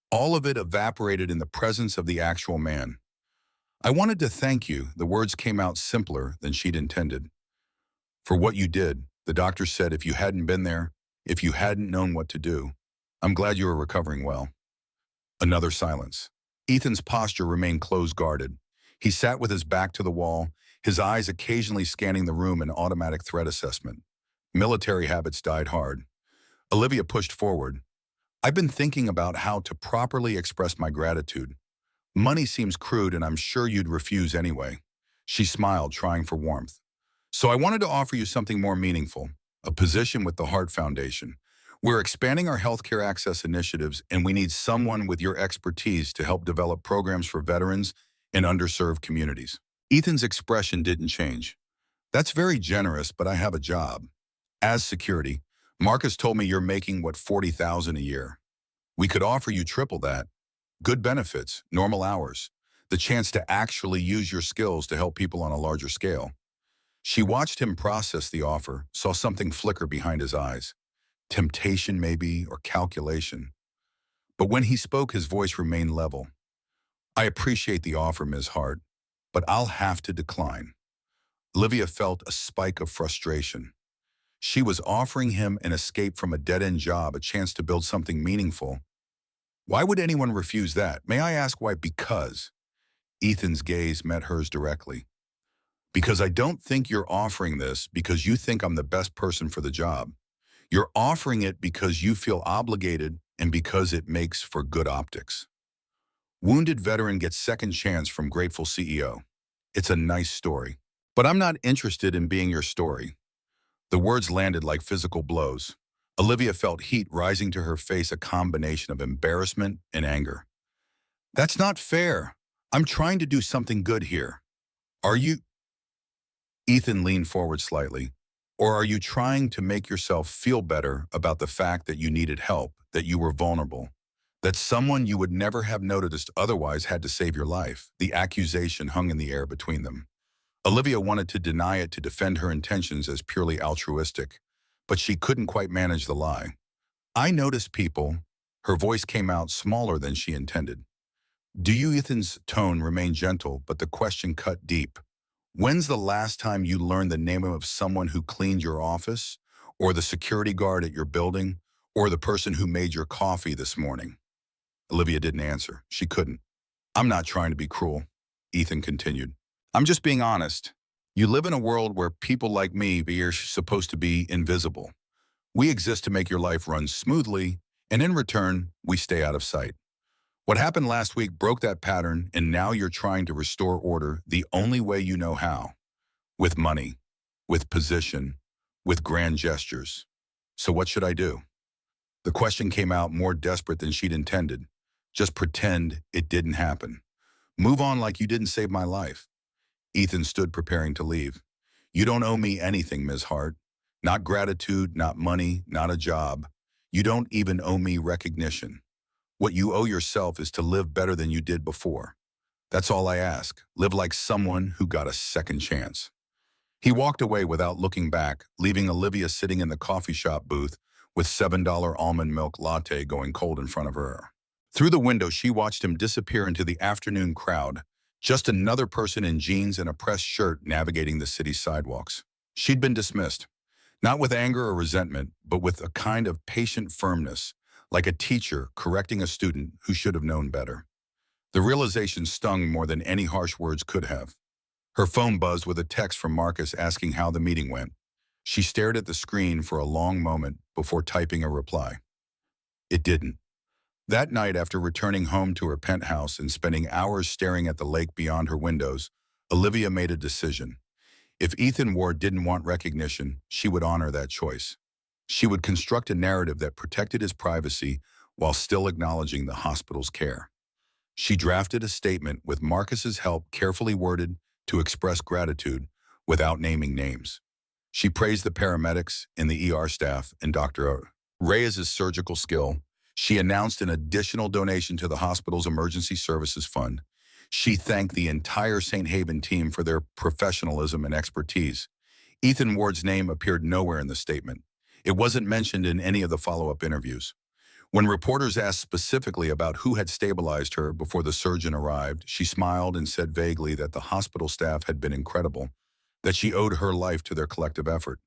S1: All of it evaporated in the presence of the actual man. I wanted to thank you, the words came out simpler than she'd intended. For what you did, the doctor said if you hadn't been there, if you hadn't known what to do. I'm glad you are recovering well. Another silence. Ethan's posture remained close-guarded. He sat with his back to the wall, his eyes occasionally scanning the room in automatic threat assessment. Military habits died hard. Olivia pushed forward. I've been thinking about how to properly express my gratitude. Money seems crude and I'm sure you'd refuse anyway. She smiled, trying for warmth. So I wanted to offer you something more meaningful, a position with the Heart Foundation. We're expanding our healthcare access initiatives and we need someone with your expertise to help develop programs for veterans and underserved communities. Ethan's expression didn't change. That's very generous, but I have a job. As security, Marcus told me you're making, what, $40,000 a year. We could offer you triple that. Good benefits, normal hours, the chance to actually use your skills to help people on a larger scale. She watched him process the offer, saw something flicker behind his eyes. Temptation, maybe, or calculation. But when he spoke, his voice remained level. I appreciate the offer, Ms. Hart, but I'll have to decline. Olivia felt a spike of frustration. She was offering him an escape from a dead-end job, a chance to build something meaningful. Why would anyone refuse that? May I ask why? Because. Ethan's gaze met hers directly. Because I don't think you're offering this because you think I'm the best person for the job. You're offering it because you feel obligated and because it makes for good optics. Wounded veteran gets second chance from grateful CEO. It's a nice story. But I'm not interested in being your story. The words landed like physical blows. Olivia felt heat rising to her face, a combination of embarrassment and anger. That's not fair. I'm trying to do something good here. Are you? Ethan leaned forward slightly. Or are you trying to make yourself feel better about the fact that you needed help, that you were vulnerable, that someone you would never have noticed otherwise had to save your life? The accusation hung in the air between them. Olivia wanted to deny it, to defend her intentions as purely altruistic, but she couldn't quite manage the lie. I noticed people. Her voice came out smaller than she intended. Do you? Ethan's tone remained gentle, but the question cut deep. When's the last time you learned the name of someone who cleaned your office, or the security guard at your building, or the person who made your coffee this morning? Olivia didn't answer. She couldn't. I'm not trying to be cruel, Ethan continued. I'm just being honest. You live in a world where people like me are supposed to be invisible. We exist to make your life run smoothly, and in return, we stay out of sight. What happened last week broke that pattern, and now you're trying to restore order the only way you know how. With money, with position, with grand gestures. So what should I do? The question came out more desperate than she'd intended. Just pretend it didn't happen. Move on like you didn't save my life. Ethan stood, preparing to leave. You don't owe me anything, Ms. Hart. Not gratitude, not money, not a job. You don't even owe me recognition. What you owe yourself is to live better than you did before. That's all I ask. Live like someone who got a second chance. He walked away without looking back, leaving Olivia sitting in the coffee shop booth with $7 almond milk latte going cold in front of her. Through the window, she watched him disappear into the afternoon crowd, just another person in jeans and a pressed shirt navigating the city's sidewalks. She'd been dismissed, not with anger or resentment, but with a kind of patient firmness, like a teacher correcting a student who should have known better. The realization stung more than any harsh words could have. Her phone buzzed with a text from Marcus asking how the meeting went. She stared at the screen for a long moment before typing a reply. It didn't. That night, after returning home to her penthouse and spending hours staring at the lake beyond her windows, Olivia made a decision. If Ethan Ward didn't want recognition, she would honor that choice. She would construct a narrative that protected his privacy while still acknowledging the hospital's care. She drafted a statement with Marcus's help, carefully worded to express gratitude without naming names. She praised the paramedics and the ER staff and Dr. Reyes's surgical skill. She announced an additional donation to the hospital's emergency services fund. She thanked the entire St. Haven team for their professionalism and expertise. Ethan Ward's name appeared nowhere in the statement. It wasn't mentioned in any of the follow-up interviews. When reporters asked specifically about who had stabilized her before the surgeon arrived, she smiled and said vaguely that the hospital staff had been incredible, that she owed her life to their collective effort.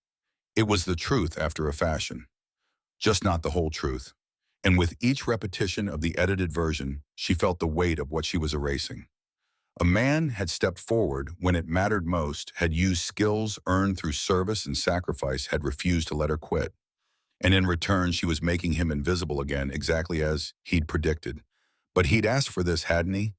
S1: It was the truth after a fashion, just not the whole truth. And with each repetition of the edited version, she felt the weight of what she was erasing. A man had stepped forward when it mattered most, had used skills earned through service and sacrifice, had refused to let her quit. And in return, she was making him invisible again, exactly as he'd predicted. But he'd asked for this, hadn't he?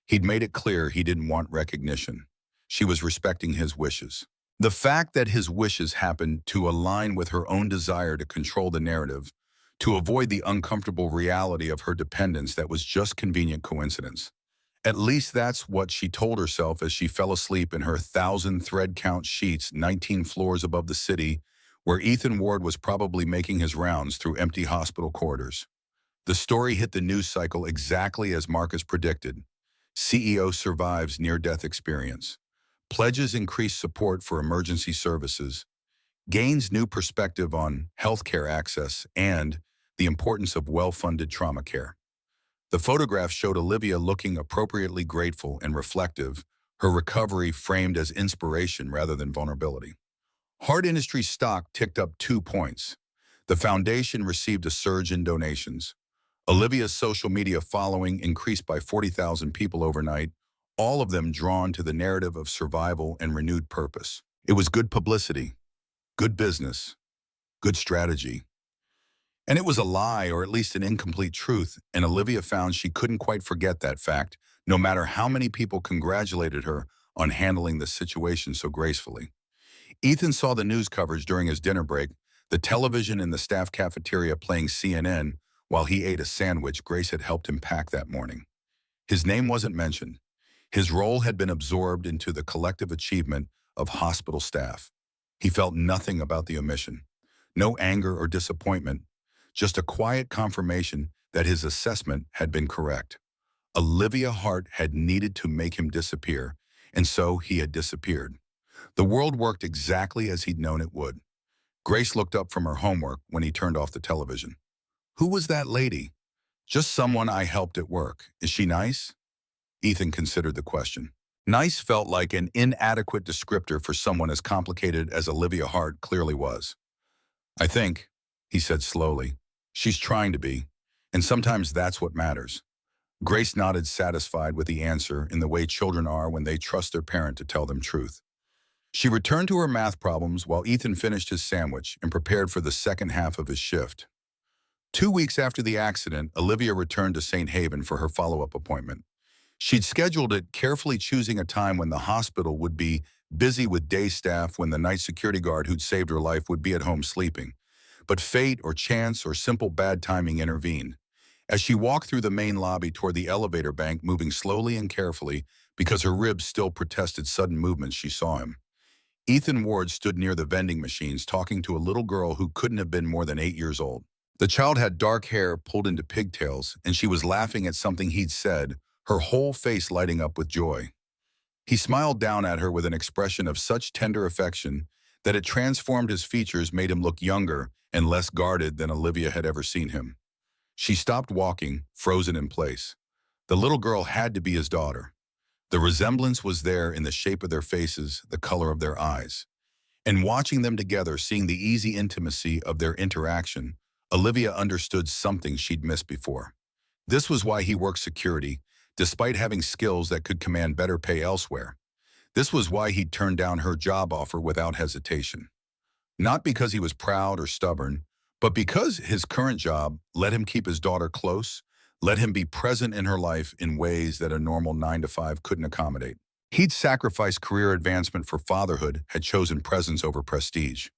S1: He'd made it clear he didn't want recognition. She was respecting his wishes. The fact that his wishes happened to align with her own desire to control the narrative, to avoid the uncomfortable reality of her dependence, that was just convenient coincidence. At least that's what she told herself as she fell asleep in her 1,000 thread-count sheets 19 floors above the city, where Ethan Ward was probably making his rounds through empty hospital corridors. The story hit the news cycle exactly as Marcus predicted. CEO survives near-death experience. Pledges increased support for emergency services. Gains new perspective on healthcare access and the importance of well-funded trauma care. The photograph showed Olivia looking appropriately grateful and reflective, her recovery framed as inspiration rather than vulnerability. Heart industry stock ticked up 2 points. The foundation received a surge in donations. Olivia's social media following increased by 40,000 people overnight, all of them drawn to the narrative of survival and renewed purpose. It was good publicity, good business, good strategy. And it was a lie, or at least an incomplete truth, and Olivia found she couldn't quite forget that fact, no matter how many people congratulated her on handling the situation so gracefully. Ethan saw the news coverage during his dinner break, the television in the staff cafeteria playing CNN while he ate a sandwich Grace had helped him pack that morning. His name wasn't mentioned. His role had been absorbed into the collective achievement of hospital staff. He felt nothing about the omission, no anger or disappointment, just a quiet confirmation that his assessment had been correct. Olivia Hart had needed to make him disappear, and so he had disappeared. The world worked exactly as he'd known it would. Grace looked up from her homework when he turned off the television. Who was that lady? Just someone I helped at work. Is she nice? Ethan considered the question. Nice felt like an inadequate descriptor for someone as complicated as Olivia Hart clearly was. I think, he said slowly, she's trying to be, and sometimes that's what matters. Grace nodded, satisfied with the answer in the way children are when they trust their parent to tell them truth. She returned to her math problems while Ethan finished his sandwich and prepared for the second half of his shift. 2 weeks after the accident, Olivia returned to St. Haven for her follow-up appointment. She'd scheduled it, carefully choosing a time when the hospital would be busy with day staff, when the night security guard who'd saved her life would be at home sleeping. But fate or chance or simple bad timing intervened. As she walked through the main lobby toward the elevator bank, moving slowly and carefully because her ribs still protested sudden movements, she saw him. Ethan Ward stood near the vending machines talking to a little girl who couldn't have been more than 8 years old. The child had dark hair pulled into pigtails, and she was laughing at something he'd said, her whole face lighting up with joy. He smiled down at her with an expression of such tender affection that it transformed his features, made him look younger and less guarded than Olivia had ever seen him. She stopped walking, frozen in place. The little girl had to be his daughter. The resemblance was there in the shape of their faces, the color of their eyes. And watching them together, seeing the easy intimacy of their interaction, Olivia understood something she'd missed before. This was why he worked security, despite having skills that could command better pay elsewhere. This was why he'd turned down her job offer without hesitation. Not because he was proud or stubborn, but because his current job let him keep his daughter close, let him be present in her life in ways that a normal 9-to-5 couldn't accommodate. He'd sacrificed career advancement for fatherhood, had chosen presence over prestige.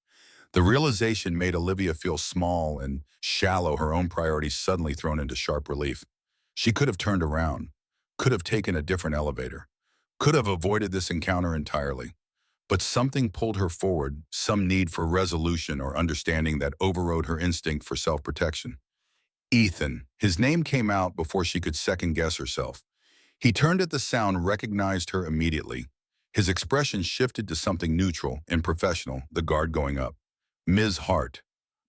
S1: The realization made Olivia feel small and shallow, her own priorities suddenly thrown into sharp relief. She could have turned around, could have taken a different elevator, could have avoided this encounter entirely. But something pulled her forward, some need for resolution or understanding that overrode her instinct for self-protection. Ethan. His name came out before she could second-guess herself. He turned at the sound, recognized her immediately. His expression shifted to something neutral and professional, the guard going up. Ms. Hart.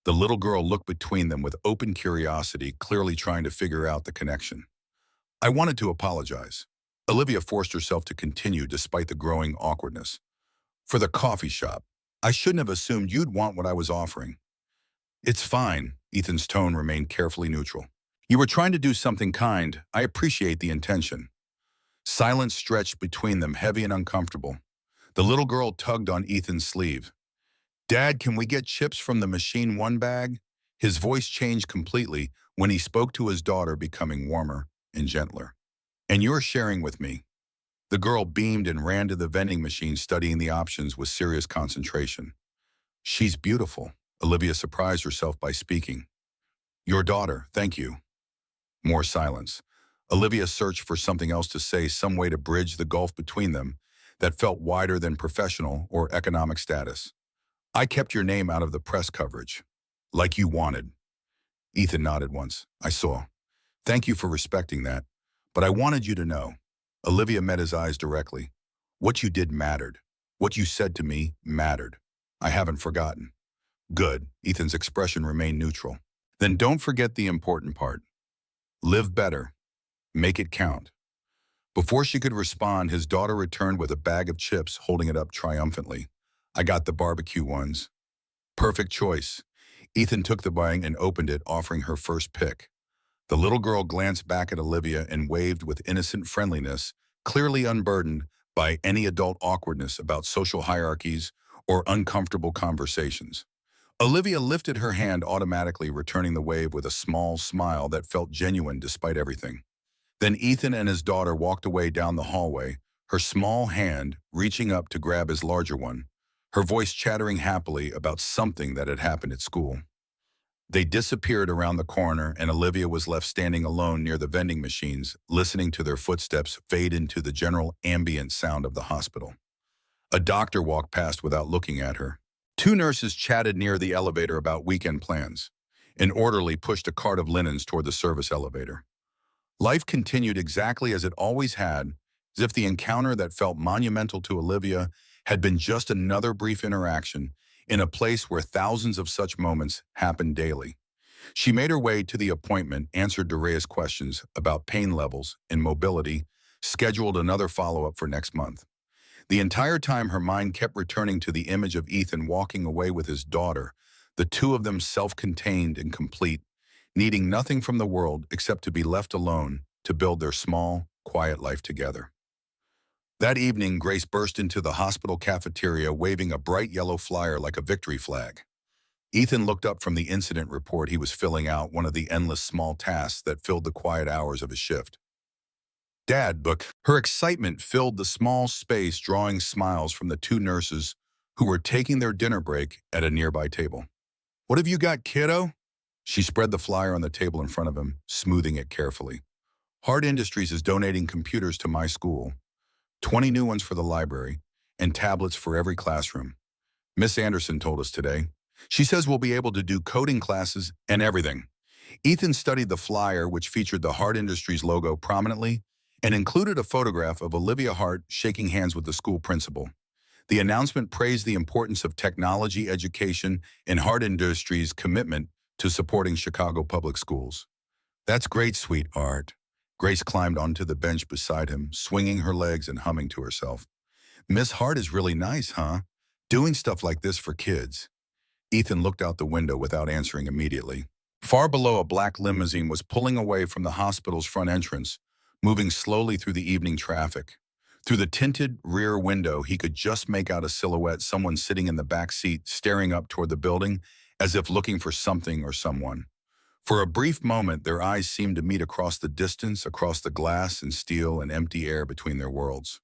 S1: The little girl looked between them with open curiosity, clearly trying to figure out the connection. I wanted to apologize. Olivia forced herself to continue despite the growing awkwardness. For the coffee shop. I shouldn't have assumed you'd want what I was offering. It's fine. Ethan's tone remained carefully neutral. You were trying to do something kind. I appreciate the intention. Silence stretched between them, heavy and uncomfortable. The little girl tugged on Ethan's sleeve. Dad, can we get chips from the machine, one bag? His voice changed completely when he spoke to his daughter, becoming warmer and gentler. And you're sharing with me. The girl beamed and ran to the vending machine, studying the options with serious concentration. She's beautiful. Olivia surprised herself by speaking. Your daughter, thank you. More silence. Olivia searched for something else to say, some way to bridge the gulf between them that felt wider than professional or economic status. I kept your name out of the press coverage. Like you wanted. Ethan nodded once. I saw. Thank you for respecting that. But I wanted you to know. Olivia met his eyes directly. What you did mattered. What you said to me mattered. I haven't forgotten. Good. Ethan's expression remained neutral. Then don't forget the important part. Live better. Make it count. Before she could respond, his daughter returned with a bag of chips, holding it up triumphantly. I got the barbecue ones. Perfect choice. Ethan took the bag and opened it, offering her first pick. The little girl glanced back at Olivia and waved with innocent friendliness, clearly unburdened by any adult awkwardness about social hierarchies or uncomfortable conversations. Olivia lifted her hand, automatically returning the wave with a small smile that felt genuine despite everything. Then Ethan and his daughter walked away down the hallway, her small hand reaching up to grab his larger one, her voice chattering happily about something that had happened at school. They disappeared around the corner, and Olivia was left standing alone near the vending machines, listening to their footsteps fade into the general ambient sound of the hospital. A doctor walked past without looking at her. Two nurses chatted near the elevator about weekend plans. An orderly pushed a cart of linens toward the service elevator. Life continued exactly as it always had, as if the encounter that felt monumental to Olivia had been just another brief interaction in a place where thousands of such moments happen daily. She made her way to the appointment, answered Dorea's questions about pain levels and mobility, scheduled another follow-up for next month. The entire time her mind kept returning to the image of Ethan walking away with his daughter, the two of them self-contained and complete, needing nothing from the world except to be left alone to build their small, quiet life together. That evening, Grace burst into the hospital cafeteria waving a bright yellow flyer like a victory flag. Ethan looked up from the incident report he was filling out, one of the endless small tasks that filled the quiet hours of his shift. Dad, book. Her excitement filled the small space, drawing smiles from the two nurses who were taking their dinner break at a nearby table. What have you got, kiddo? She spread the flyer on the table in front of him, smoothing it carefully. Hart Industries is donating computers to my school, 20 new ones for the library, and tablets for every classroom. Miss Anderson told us today. She says we'll be able to do coding classes and everything. Ethan studied the flyer, which featured the Hart Industries logo prominently and included a photograph of Olivia Hart shaking hands with the school principal. The announcement praised the importance of technology education and Hart Industries' commitment to supporting Chicago public schools. That's great, sweetheart. Grace climbed onto the bench beside him, swinging her legs and humming to herself. Miss Hart is really nice, huh? Doing stuff like this for kids. Ethan looked out the window without answering immediately. Far below, a black limousine was pulling away from the hospital's front entrance, moving slowly through the evening traffic. Through the tinted rear window, he could just make out a silhouette, someone sitting in the back seat, staring up toward the building, as if looking for something or someone. For a brief moment, their eyes seemed to meet across the distance, across the glass and steel and empty air between their worlds.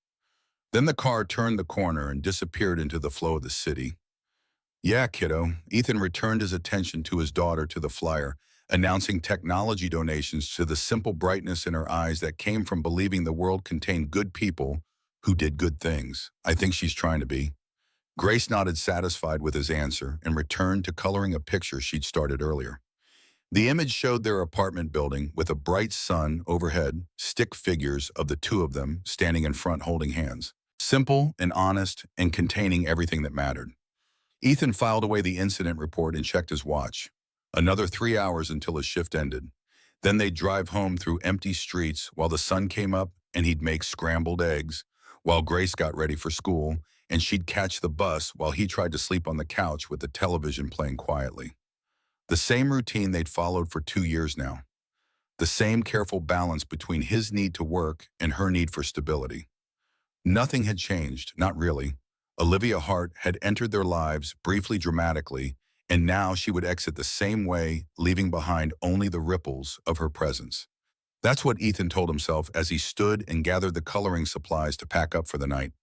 S1: Then the car turned the corner and disappeared into the flow of the city. Yeah, kiddo. Ethan returned his attention to his daughter, to the flyer, announcing technology donations, to the simple brightness in her eyes that came from believing the world contained good people who did good things. I think she's trying to be. Grace nodded satisfied with his answer and returned to coloring a picture she'd started earlier. The image showed their apartment building with a bright sun overhead, stick figures of the two of them standing in front holding hands. Simple and honest and containing everything that mattered. Ethan filed away the incident report and checked his watch. Another 3 hours until his shift ended. Then they'd drive home through empty streets while the sun came up and he'd make scrambled eggs, while Grace got ready for school, and she'd catch the bus while he tried to sleep on the couch with the television playing quietly. The same routine they'd followed for 2 years now. The same careful balance between his need to work and her need for stability. Nothing had changed, not really. Olivia Hart had entered their lives briefly dramatically, and now she would exit the same way, leaving behind only the ripples of her presence. That's what Ethan told himself as he stood and gathered the coloring supplies to pack up for the night.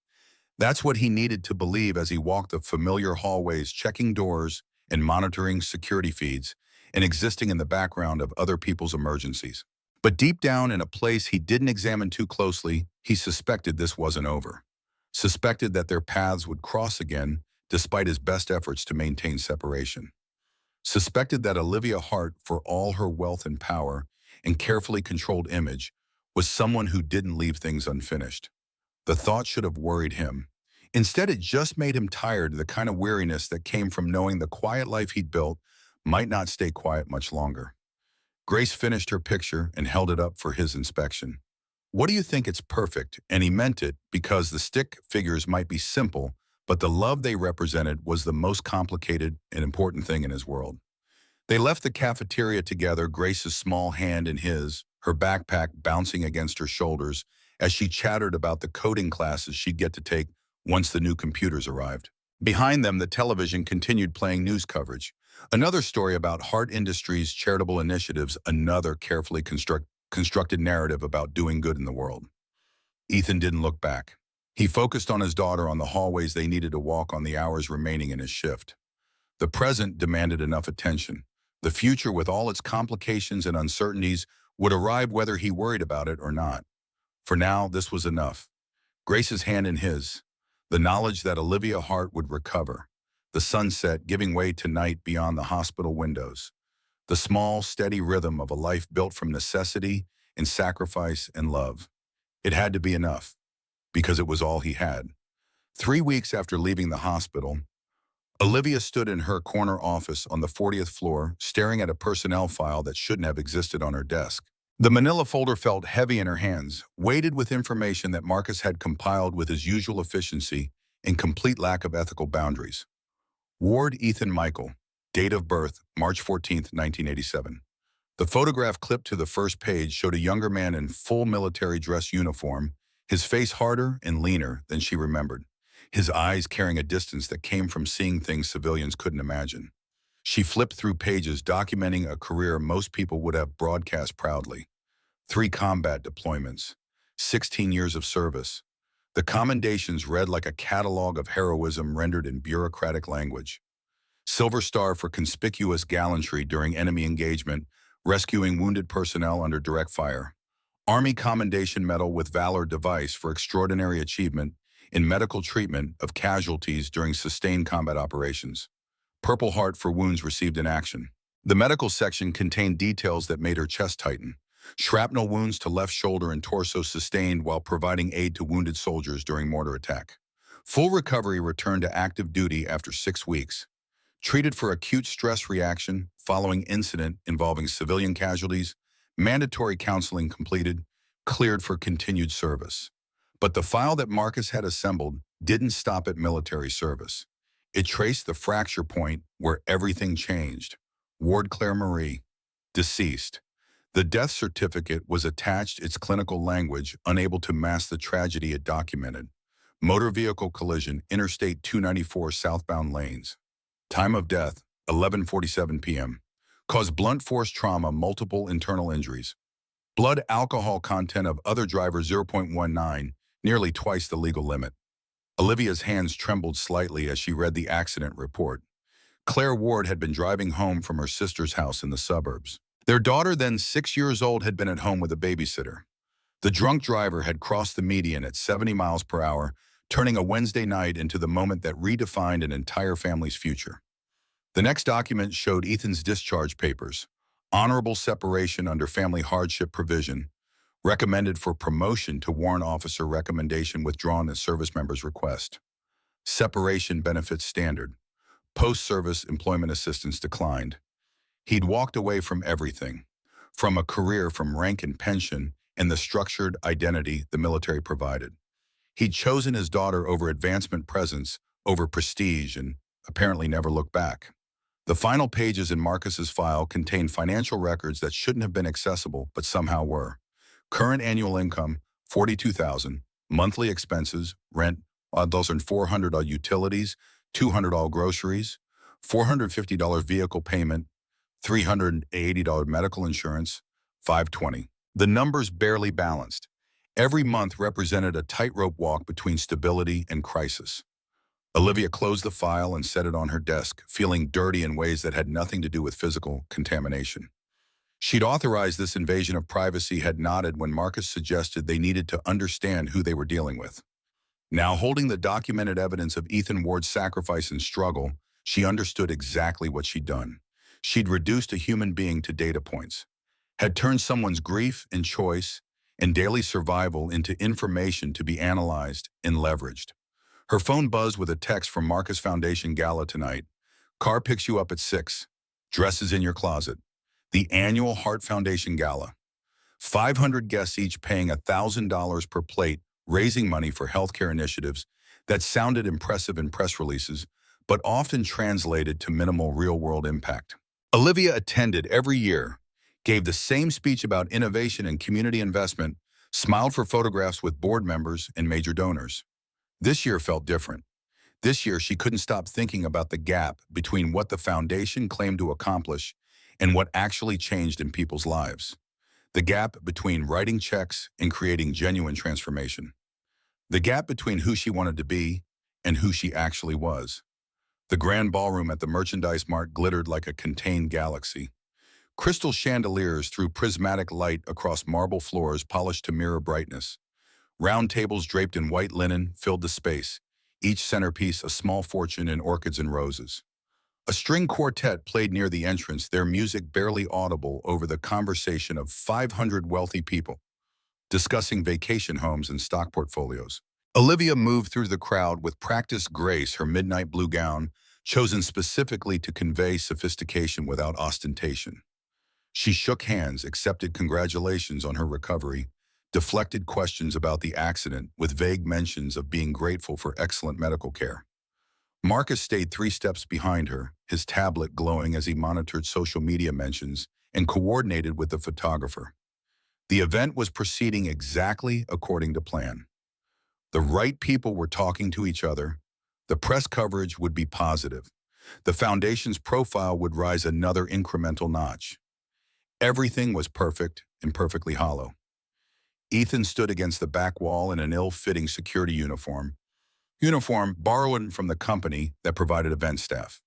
S1: That's what he needed to believe as he walked the familiar hallways, checking doors and monitoring security feeds, and existing in the background of other people's emergencies. But deep down in a place he didn't examine too closely, he suspected this wasn't over. Suspected that their paths would cross again despite his best efforts to maintain separation. Suspected that Olivia Hart, for all her wealth and power and carefully controlled image, was someone who didn't leave things unfinished. The thought should have worried him. Instead, it just made him tired, the kind of weariness that came from knowing the quiet life he'd built might not stay quiet much longer. Grace finished her picture and held it up for his inspection. "What do you think? It's perfect?" And he meant it, because the stick figures might be simple, but the love they represented was the most complicated and important thing in his world. They left the cafeteria together, Grace's small hand in his, her backpack bouncing against her shoulders as she chattered about the coding classes she'd get to take once the new computers arrived. Behind them, the television continued playing news coverage. Another story about Hart Industries' charitable initiatives, another carefully constructed narrative about doing good in the world. Ethan didn't look back. He focused on his daughter, on the hallways they needed to walk, on the hours remaining in his shift. The present demanded enough attention. The future, with all its complications and uncertainties, would arrive whether he worried about it or not. For now, this was enough. Grace's hand in his. The knowledge that Olivia Hart would recover. The sunset giving way to night beyond the hospital windows. The small, steady rhythm of a life built from necessity and sacrifice and love. It had to be enough, because it was all he had. 3 weeks after leaving the hospital, Olivia stood in her corner office on the 40th floor, staring at a personnel file that shouldn't have existed on her desk. The manila folder felt heavy in her hands, weighted with information that Marcus had compiled with his usual efficiency and complete lack of ethical boundaries. Ward Ethan Michael, date of birth, March 14, 1987. The photograph clipped to the first page showed a younger man in full military dress uniform, his face harder and leaner than she remembered, his eyes carrying a distance that came from seeing things civilians couldn't imagine. She flipped through pages documenting a career most people would have broadcast proudly. 3 combat deployments, 16 years of service. The commendations read like a catalog of heroism rendered in bureaucratic language. Silver Star for conspicuous gallantry during enemy engagement, rescuing wounded personnel under direct fire. Army Commendation Medal with Valor Device for extraordinary achievement in medical treatment of casualties during sustained combat operations. Purple Heart for wounds received in action. The medical section contained details that made her chest tighten. Shrapnel wounds to left shoulder and torso sustained while providing aid to wounded soldiers during mortar attack. Full recovery, returned to active duty after 6 weeks. Treated for acute stress reaction following incident involving civilian casualties. Mandatory counseling completed. Cleared for continued service. But the file that Marcus had assembled didn't stop at military service. It traced the fracture point where everything changed. Ward Claire Marie, deceased. The death certificate was attached, its clinical language unable to mask the tragedy it documented. Motor vehicle collision, Interstate 294 southbound lanes. Time of death, 11:47 p.m. Caused blunt force trauma, multiple internal injuries. Blood alcohol content of other driver 0.19, nearly twice the legal limit. Olivia's hands trembled slightly as she read the accident report. Claire Ward had been driving home from her sister's house in the suburbs. Their daughter, then 6 years old, had been at home with a babysitter. The drunk driver had crossed the median at 70 miles per hour, turning a Wednesday night into the moment that redefined an entire family's future. The next document showed Ethan's discharge papers, honorable separation under family hardship provision, recommended for promotion to warrant officer recommendation withdrawn at service member's request. Separation benefits standard. Post-service employment assistance declined. He'd walked away from everything, from a career, from rank and pension, and the structured identity the military provided. He'd chosen his daughter over advancement presence, over prestige, and apparently never looked back. The final pages in Marcus's file contained financial records that shouldn't have been accessible, but somehow were. Current annual income, $42,000. Monthly expenses, rent, those are $400 utilities, $200 groceries, $450 vehicle payment, $380 medical insurance, $520. The numbers barely balanced. Every month represented a tightrope walk between stability and crisis. Olivia closed the file and set it on her desk, feeling dirty in ways that had nothing to do with physical contamination. She'd authorized this invasion of privacy, had nodded when Marcus suggested they needed to understand who they were dealing with. Now, holding the documented evidence of Ethan Ward's sacrifice and struggle, she understood exactly what she'd done. She'd reduced a human being to data points, had turned someone's grief and choice and daily survival into information to be analyzed and leveraged. Her phone buzzed with a text from Marcus Foundation Gala tonight. Car picks you up at 6. Dresses in your closet. The annual Heart Foundation Gala. 500 guests each paying $1,000 per plate, raising money for healthcare initiatives that sounded impressive in press releases, but often translated to minimal real-world impact. Olivia attended every year, gave the same speech about innovation and community investment, smiled for photographs with board members and major donors. This year felt different. This year, she couldn't stop thinking about the gap between what the foundation claimed to accomplish and what actually changed in people's lives. The gap between writing checks and creating genuine transformation. The gap between who she wanted to be and who she actually was. The grand ballroom at the Merchandise Mart glittered like a contained galaxy. Crystal chandeliers threw prismatic light across marble floors polished to mirror brightness. Round tables draped in white linen filled the space, each centerpiece a small fortune in orchids and roses. A string quartet played near the entrance, their music barely audible over the conversation of 500 wealthy people discussing vacation homes and stock portfolios. Olivia moved through the crowd with practiced grace, her midnight blue gown, chosen specifically to convey sophistication without ostentation. She shook hands, accepted congratulations on her recovery, deflected questions about the accident with vague mentions of being grateful for excellent medical care. Marcus stayed 3 steps behind her, his tablet glowing as he monitored social media mentions and coordinated with the photographer. The event was proceeding exactly according to plan. The right people were talking to each other. The press coverage would be positive. The foundation's profile would rise another incremental notch. Everything was perfect and perfectly hollow. Ethan stood against the back wall in an ill-fitting security uniform borrowed from the company that provided event staff.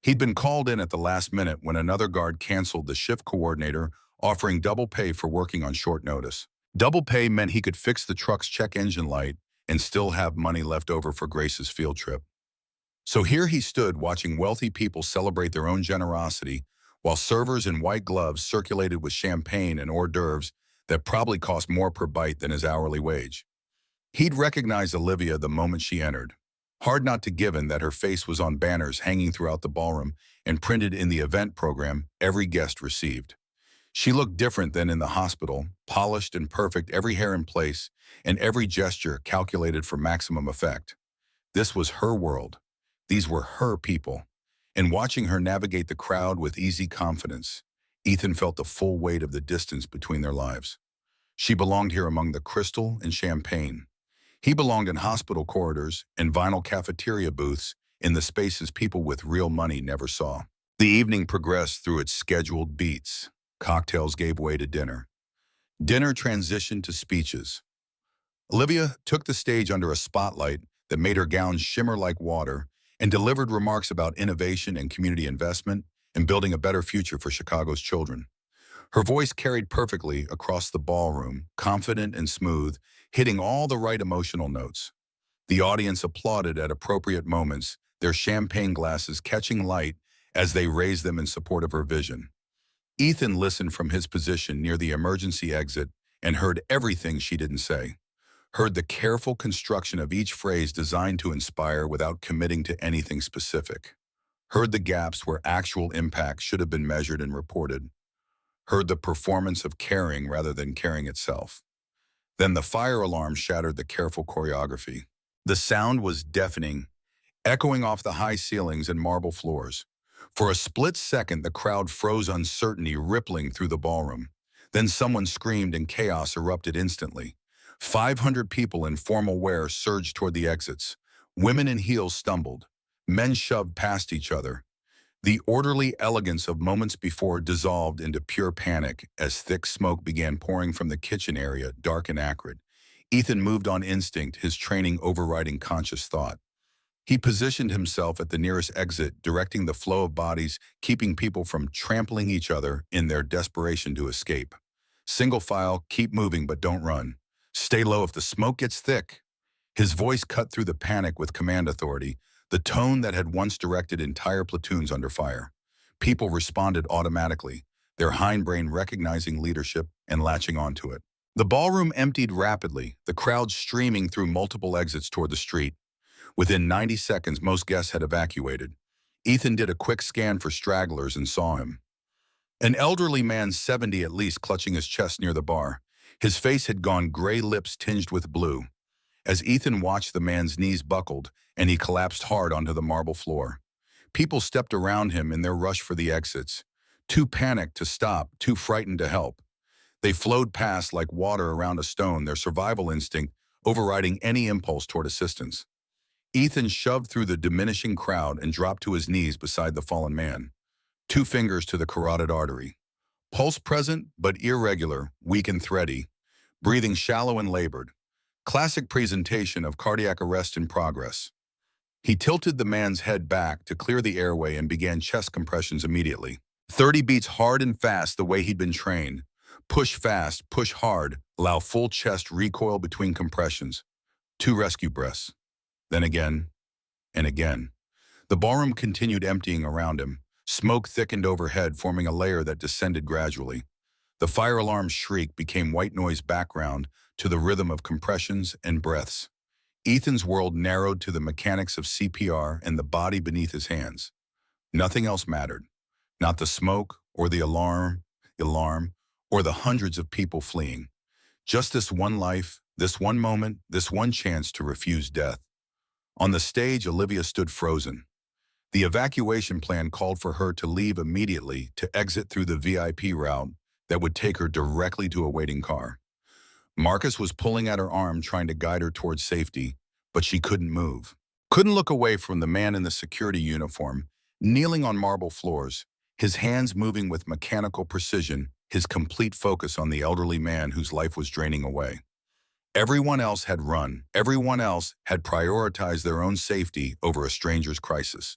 S1: He'd been called in at the last minute when another guard canceled the shift coordinator, offering double pay for working on short notice. Double pay meant he could fix the truck's check engine light and still have money left over for Grace's field trip. So here he stood watching wealthy people celebrate their own generosity while servers in white gloves circulated with champagne and hors d'oeuvres that probably cost more per bite than his hourly wage. He'd recognized Olivia the moment she entered. Hard not to given that her face was on banners hanging throughout the ballroom and printed in the event program every guest received. She looked different than in the hospital, polished and perfect, every hair in place, and every gesture calculated for maximum effect. This was her world. These were her people. And watching her navigate the crowd with easy confidence, Ethan felt the full weight of the distance between their lives. She belonged here among the crystal and champagne. He belonged in hospital corridors and vinyl cafeteria booths in the spaces people with real money never saw. The evening progressed through its scheduled beats. Cocktails gave way to dinner. Dinner transitioned to speeches. Olivia took the stage under a spotlight that made her gown shimmer like water and delivered remarks about innovation and community investment and building a better future for Chicago's children. Her voice carried perfectly across the ballroom, confident and smooth, hitting all the right emotional notes. The audience applauded at appropriate moments, their champagne glasses catching light as they raised them in support of her vision. Ethan listened from his position near the emergency exit and heard everything she didn't say. Heard the careful construction of each phrase designed to inspire without committing to anything specific. Heard the gaps where actual impact should have been measured and reported. Heard the performance of caring rather than caring itself. Then the fire alarm shattered the careful choreography. The sound was deafening, echoing off the high ceilings and marble floors. For a split second, the crowd froze, uncertainty rippling through the ballroom. Then someone screamed and chaos erupted instantly. 500 people in formal wear surged toward the exits. Women in heels stumbled. Men shoved past each other. The orderly elegance of moments before dissolved into pure panic as thick smoke began pouring from the kitchen area, dark and acrid. Ethan moved on instinct, his training overriding conscious thought. He positioned himself at the nearest exit, directing the flow of bodies, keeping people from trampling each other in their desperation to escape. Single file, keep moving but don't run. Stay low if the smoke gets thick. His voice cut through the panic with command authority, the tone that had once directed entire platoons under fire. People responded automatically, their hindbrain recognizing leadership and latching onto it. The ballroom emptied rapidly, the crowd streaming through multiple exits toward the street. Within 90 seconds, most guests had evacuated. Ethan did a quick scan for stragglers and saw him. An elderly man, 70 at least, clutching his chest near the bar. His face had gone gray, lips tinged with blue. As Ethan watched, the man's knees buckled, and he collapsed hard onto the marble floor. People stepped around him in their rush for the exits, too panicked to stop, too frightened to help. They flowed past like water around a stone, their survival instinct overriding any impulse toward assistance. Ethan shoved through the diminishing crowd and dropped to his knees beside the fallen man, 2 fingers to the carotid artery. Pulse present, but irregular, weak and thready, breathing shallow and labored. Classic presentation of cardiac arrest in progress. He tilted the man's head back to clear the airway and began chest compressions immediately. 30 beats hard and fast the way he'd been trained. Push fast, push hard, allow full chest recoil between compressions. 2 rescue breaths. Then again, and again. The ballroom continued emptying around him. Smoke thickened overhead, forming a layer that descended gradually. The fire alarm shriek became white noise background to the rhythm of compressions and breaths. Ethan's world narrowed to the mechanics of CPR and the body beneath his hands. Nothing else mattered. Not the smoke or the alarm, or the hundreds of people fleeing. Just this one life, this one moment, this one chance to refuse death. On the stage, Olivia stood frozen. The evacuation plan called for her to leave immediately to exit through the VIP route that would take her directly to a waiting car. Marcus was pulling at her arm, trying to guide her towards safety, but she couldn't move. Couldn't look away from the man in the security uniform, kneeling on marble floors, his hands moving with mechanical precision, his complete focus on the elderly man whose life was draining away. Everyone else had run. Everyone else had prioritized their own safety over a stranger's crisis.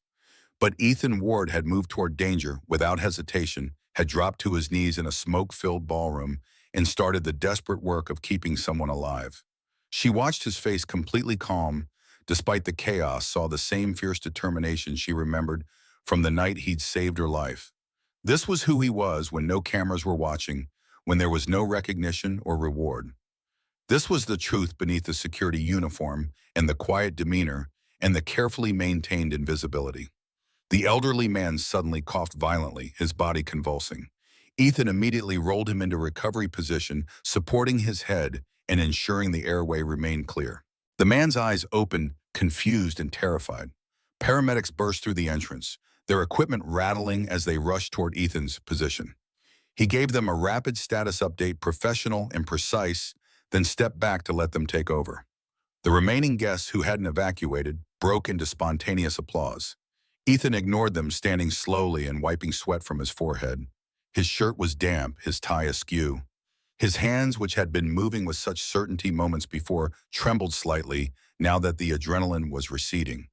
S1: But Ethan Ward had moved toward danger without hesitation, had dropped to his knees in a smoke-filled ballroom, and started the desperate work of keeping someone alive. She watched his face completely calm, despite the chaos, saw the same fierce determination she remembered from the night he'd saved her life. This was who he was when no cameras were watching, when there was no recognition or reward. This was the truth beneath the security uniform and the quiet demeanor and the carefully maintained invisibility. The elderly man suddenly coughed violently, his body convulsing. Ethan immediately rolled him into recovery position, supporting his head and ensuring the airway remained clear. The man's eyes opened, confused and terrified. Paramedics burst through the entrance, their equipment rattling as they rushed toward Ethan's position. He gave them a rapid status update, professional and precise, then stepped back to let them take over. The remaining guests who hadn't evacuated broke into spontaneous applause. Ethan ignored them, standing slowly and wiping sweat from his forehead. His shirt was damp, his tie askew. His hands, which had been moving with such certainty moments before, trembled slightly now that the adrenaline was receding.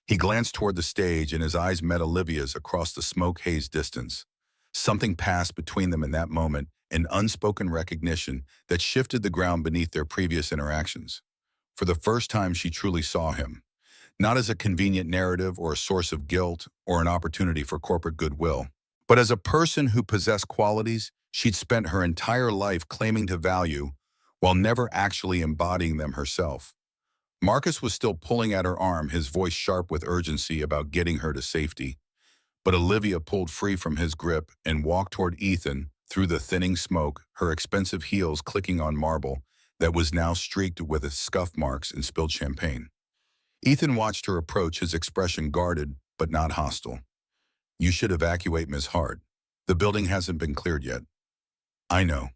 S1: He glanced toward the stage and his eyes met Olivia's across the smoke-hazed distance. Something passed between them in that moment, an unspoken recognition that shifted the ground beneath their previous interactions. For the first time, she truly saw him, not as a convenient narrative or a source of guilt or an opportunity for corporate goodwill, but as a person who possessed qualities she'd spent her entire life claiming to value while never actually embodying them herself. Marcus was still pulling at her arm, his voice sharp with urgency about getting her to safety. But Olivia pulled free from his grip and walked toward Ethan through the thinning smoke, her expensive heels clicking on marble that was now streaked with scuff marks and spilled champagne. Ethan watched her approach, his expression guarded but not hostile. "You should evacuate Ms. Hart. The building hasn't been cleared yet." "I know."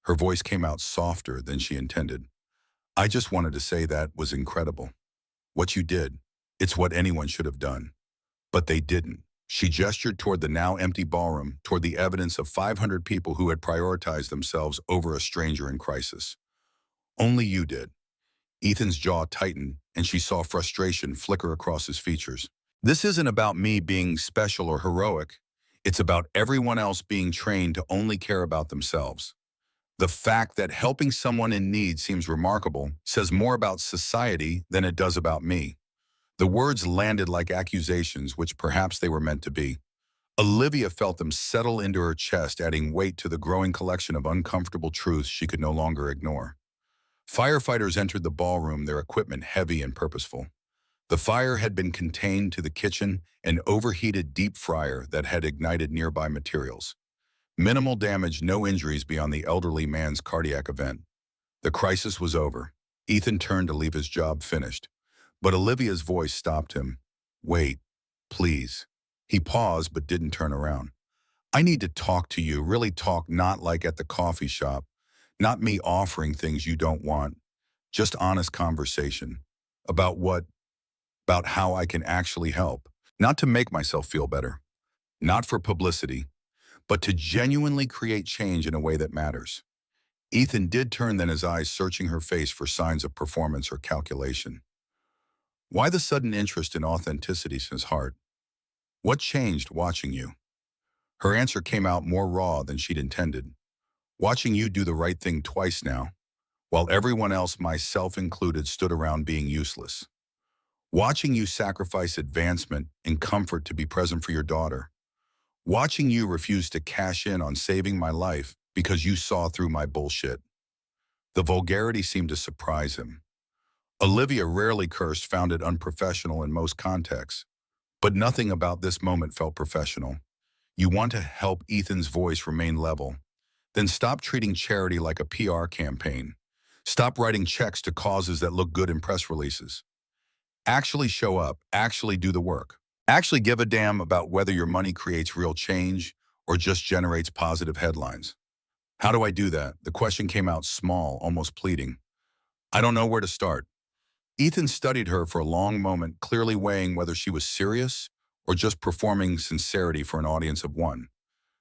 S1: Her voice came out softer than she intended. "I just wanted to say that was incredible. What you did, it's what anyone should have done. But they didn't." She gestured toward the now empty ballroom, toward the evidence of 500 people who had prioritized themselves over a stranger in crisis. "Only you did." Ethan's jaw tightened, and she saw frustration flicker across his features. "This isn't about me being special or heroic. It's about everyone else being trained to only care about themselves. The fact that helping someone in need seems remarkable says more about society than it does about me." The words landed like accusations, which perhaps they were meant to be. Olivia felt them settle into her chest, adding weight to the growing collection of uncomfortable truths she could no longer ignore. Firefighters entered the ballroom, their equipment heavy and purposeful. The fire had been contained to the kitchen, an overheated deep fryer that had ignited nearby materials. Minimal damage, no injuries beyond the elderly man's cardiac event. The crisis was over. Ethan turned to leave his job finished, but Olivia's voice stopped him. "Wait, please." He paused but didn't turn around. "I need to talk to you, really talk, not like at the coffee shop. Not me offering things you don't want. Just honest conversation. About what? About how I can actually help. Not to make myself feel better. Not for publicity, but to genuinely create change in a way that matters." Ethan did turn, then his eyes searching her face for signs of performance or calculation. "Why the sudden interest in authenticity, Ms. Hart? What changed watching you?" Her answer came out more raw than she'd intended. "Watching you do the right thing twice now, while everyone else, myself included, stood around being useless. Watching you sacrifice advancement and comfort to be present for your daughter. Watching you refuse to cash in on saving my life because you saw through my bullshit." The vulgarity seemed to surprise him. Olivia rarely cursed, found it unprofessional in most contexts. But nothing about this moment felt professional. "You want to help." Ethan's voice remained level. "Then stop treating charity like a PR campaign. Stop writing checks to causes that look good in press releases. Actually show up, actually do the work. Actually give a damn about whether your money creates real change or just generates positive headlines." "How do I do that?" The question came out small, almost pleading. "I don't know where to start." Ethan studied her for a long moment, clearly weighing whether she was serious or just performing sincerity for an audience of one.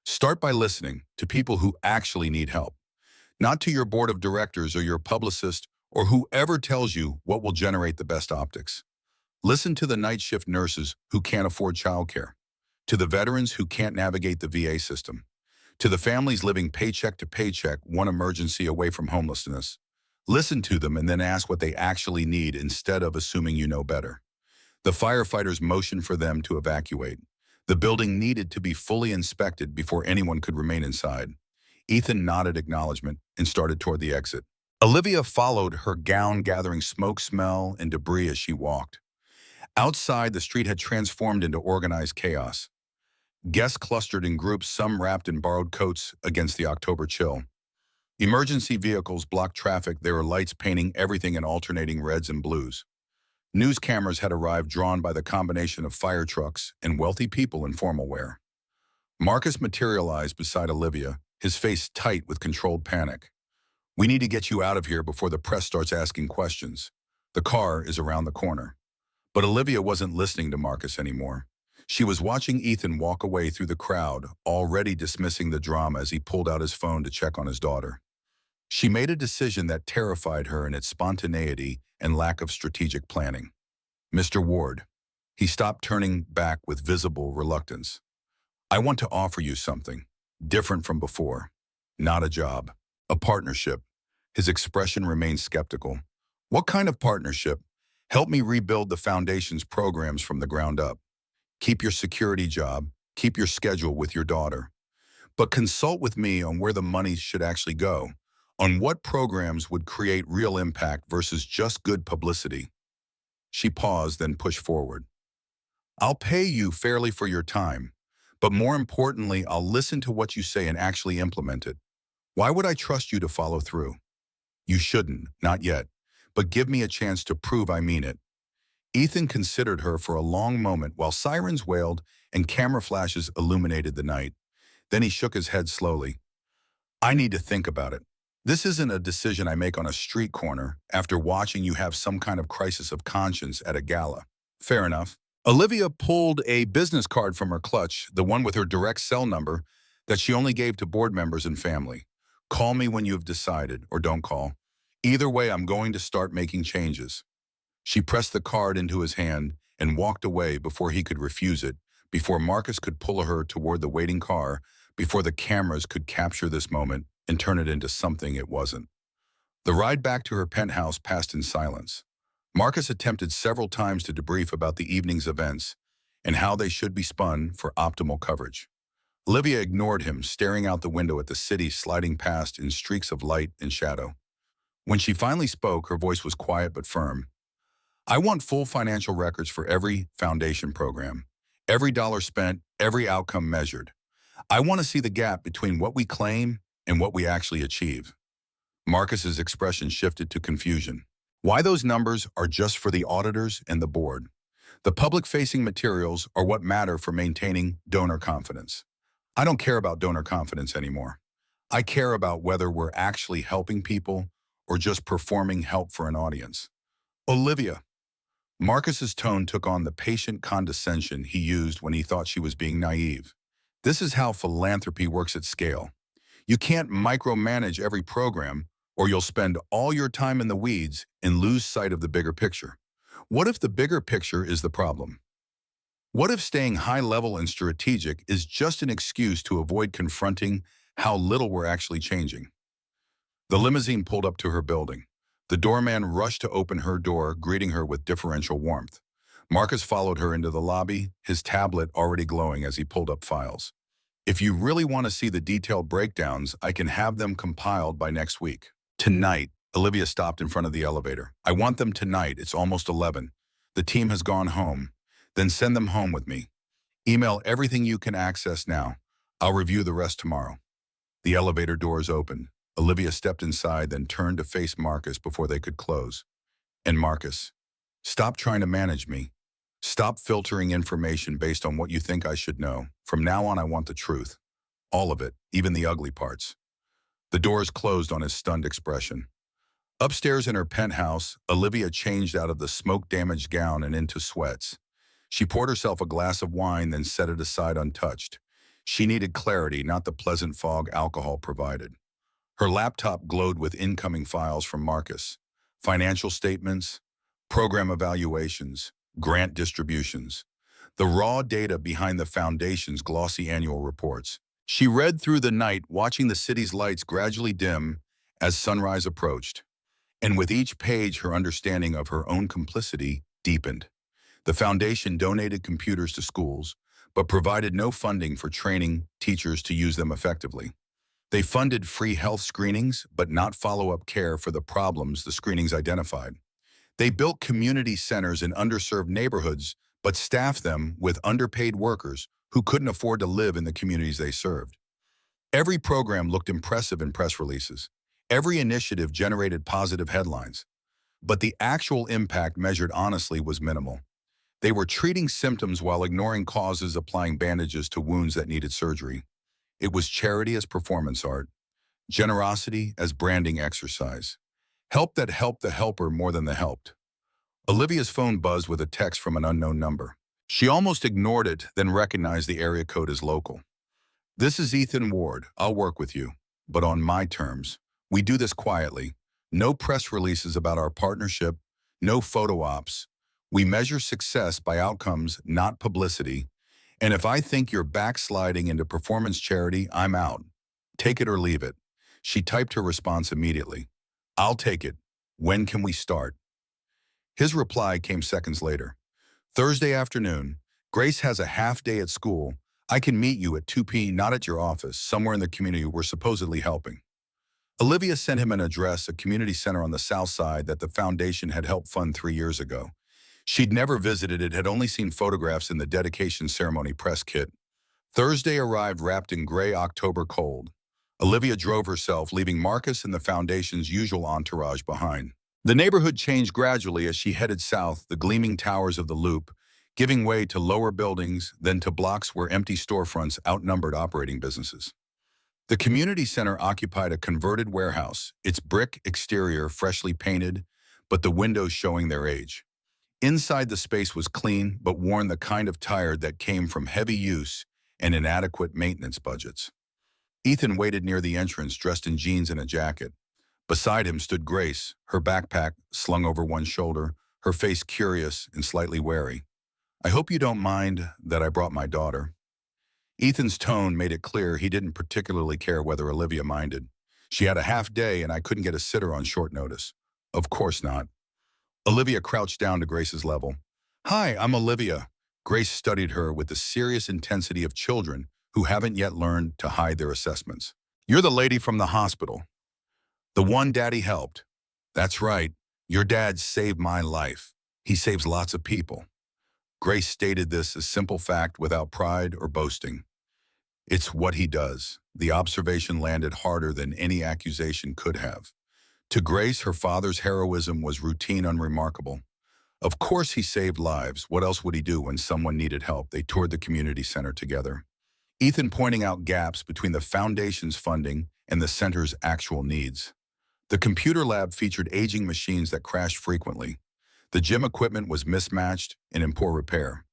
S1: "Start by listening to people who actually need help, not to your board of directors or your publicist or whoever tells you what will generate the best optics. Listen to the night shift nurses who can't afford childcare, to the veterans who can't navigate the VA system, to the families living paycheck to paycheck, one emergency away from homelessness. Listen to them and then ask what they actually need instead of assuming you know better." The firefighters motioned for them to evacuate. The building needed to be fully inspected before anyone could remain inside. Ethan nodded acknowledgement and started toward the exit. Olivia followed, her gown gathering smoke, smell, and debris as she walked. Outside, the street had transformed into organized chaos. Guests clustered in groups, some wrapped in borrowed coats against the October chill. Emergency vehicles blocked traffic, their lights painting everything in alternating reds and blues. News cameras had arrived, drawn by the combination of fire trucks and wealthy people in formal wear. Marcus materialized beside Olivia, his face tight with controlled panic. "We need to get you out of here before the press starts asking questions. The car is around the corner." But Olivia wasn't listening to Marcus anymore. She was watching Ethan walk away through the crowd, already dismissing the drama as he pulled out his phone to check on his daughter. She made a decision that terrified her in its spontaneity and lack of strategic planning. "Mr. Ward." He stopped, turning back with visible reluctance. "I want to offer you something different from before. Not a job, a partnership." His expression remained skeptical. What kind of partnership? Help me rebuild the foundation's programs from the ground up. Keep your security job, keep your schedule with your daughter. But consult with me on where the money should actually go, on what programs would create real impact versus just good publicity. She paused, then pushed forward. I'll pay you fairly for your time, but more importantly, I'll listen to what you say and actually implement it. Why would I trust you to follow through? You shouldn't, not yet, but give me a chance to prove I mean it. Ethan considered her for a long moment while sirens wailed and camera flashes illuminated the night. Then he shook his head slowly. I need to think about it. This isn't a decision I make on a street corner after watching you have some kind of crisis of conscience at a gala. Fair enough. Olivia pulled a business card from her clutch, the one with her direct cell number that she only gave to board members and family. Call me when you've decided, or don't call. Either way, I'm going to start making changes. She pressed the card into his hand and walked away before he could refuse it, before Marcus could pull her toward the waiting car, before the cameras could capture this moment and turn it into something it wasn't. The ride back to her penthouse passed in silence. Marcus attempted several times to debrief about the evening's events and how they should be spun for optimal coverage. Olivia ignored him, staring out the window at the city sliding past in streaks of light and shadow. When she finally spoke, her voice was quiet but firm. I want full financial records for every foundation program, every dollar spent, every outcome measured. I want to see the gap between what we claim and what we actually achieve. Marcus's expression shifted to confusion. Why those numbers are just for the auditors and the board. The public-facing materials are what matter for maintaining donor confidence. I don't care about donor confidence anymore. I care about whether we're actually helping people or just performing help for an audience. Olivia. Marcus's tone took on the patient condescension he used when he thought she was being naive. This is how philanthropy works at scale. You can't micromanage every program, or you'll spend all your time in the weeds and lose sight of the bigger picture. What if the bigger picture is the problem? What if staying high-level and strategic is just an excuse to avoid confronting how little we're actually changing? The limousine pulled up to her building. The doorman rushed to open her door, greeting her with deferential warmth. Marcus followed her into the lobby, his tablet already glowing as he pulled up files. If you really want to see the detailed breakdowns, I can have them compiled by next week. Tonight, Olivia stopped in front of the elevator. I want them tonight. It's almost 11. The team has gone home. Then send them home with me. Email everything you can access now. I'll review the rest tomorrow. The elevator doors opened. Olivia stepped inside, then turned to face Marcus before they could close. And Marcus, stop trying to manage me. Stop filtering information based on what you think I should know. From now on, I want the truth. All of it, even the ugly parts. The doors closed on his stunned expression. Upstairs in her penthouse, Olivia changed out of the smoke-damaged gown and into sweats. She poured herself a glass of wine, then set it aside untouched. She needed clarity, not the pleasant fog alcohol provided. Her laptop glowed with incoming files from Marcus. Financial statements, program evaluations, grant distributions. The raw data behind the foundation's glossy annual reports. She read through the night, watching the city's lights gradually dim as sunrise approached. And with each page, her understanding of her own complicity deepened. The foundation donated computers to schools, but provided no funding for training teachers to use them effectively. They funded free health screenings, but not follow-up care for the problems the screenings identified. They built community centers in underserved neighborhoods, but staffed them with underpaid workers who couldn't afford to live in the communities they served. Every program looked impressive in press releases. Every initiative generated positive headlines. But the actual impact measured honestly was minimal. They were treating symptoms while ignoring causes, applying bandages to wounds that needed surgery. It was charity as performance art, generosity as branding exercise, help that helped the helper more than the helped. Olivia's phone buzzed with a text from an unknown number. She almost ignored it, then recognized the area code as local. This is Ethan Ward. I'll work with you, but on my terms. We do this quietly. No press releases about our partnership, no photo ops. We measure success by outcomes, not publicity. And if I think you're backsliding into performance charity, I'm out. Take it or leave it. She typed her response immediately. I'll take it. When can we start? His reply came seconds later. Thursday afternoon. Grace has a half day at school. I can meet you at 2 p.m. not at your office, somewhere in the community we're supposedly helping. Olivia sent him an address, a community center on the south side that the foundation had helped fund 3 years ago. She'd never visited it, had only seen photographs in the dedication ceremony press kit. Thursday arrived wrapped in gray October cold. Olivia drove herself, leaving Marcus and the foundation's usual entourage behind. The neighborhood changed gradually as she headed south, the gleaming towers of the Loop, giving way to lower buildings, then to blocks where empty storefronts outnumbered operating businesses. The community center occupied a converted warehouse, its brick exterior freshly painted, but the windows showing their age. Inside the space was clean, but worn the kind of tired that came from heavy use and inadequate maintenance budgets. Ethan waited near the entrance, dressed in jeans and a jacket. Beside him stood Grace, her backpack slung over one shoulder, her face curious and slightly wary. I hope you don't mind that I brought my daughter. Ethan's tone made it clear he didn't particularly care whether Olivia minded. She had a half day and I couldn't get a sitter on short notice. Of course not. Olivia crouched down to Grace's level. Hi, I'm Olivia. Grace studied her with the serious intensity of children who haven't yet learned to hide their assessments. You're the lady from the hospital. The one Daddy helped. That's right. Your dad saved my life. He saves lots of people. Grace stated this as simple fact without pride or boasting. It's what he does. The observation landed harder than any accusation could have. To Grace, her father's heroism was routine, unremarkable. Of course he saved lives. What else would he do when someone needed help? They toured the community center together. Ethan pointing out gaps between the foundation's funding and the center's actual needs. The computer lab featured aging machines that crashed frequently. The gym equipment was mismatched and in poor repair.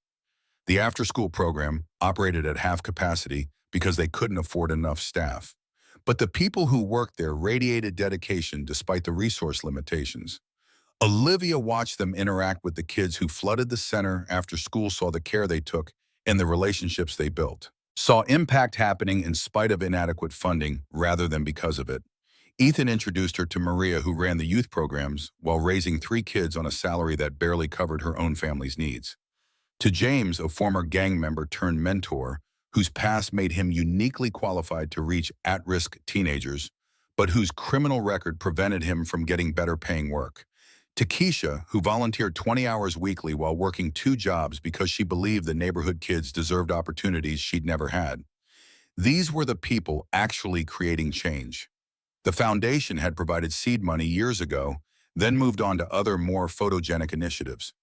S1: The after-school program operated at half capacity because they couldn't afford enough staff. But the people who worked there radiated dedication despite the resource limitations. Olivia watched them interact with the kids who flooded the center after school, saw the care they took and the relationships they built. Saw impact happening in spite of inadequate funding rather than because of it. Ethan introduced her to Maria, who ran the youth programs while raising 3 kids on a salary that barely covered her own family's needs. To James, a former gang member turned mentor, whose past made him uniquely qualified to reach at-risk teenagers, but whose criminal record prevented him from getting better paying work. To Keisha, who volunteered 20 hours weekly while working 2 jobs because she believed the neighborhood kids deserved opportunities she'd never had. These were the people actually creating change. The foundation had provided seed money years ago, then moved on to other more photogenic initiatives.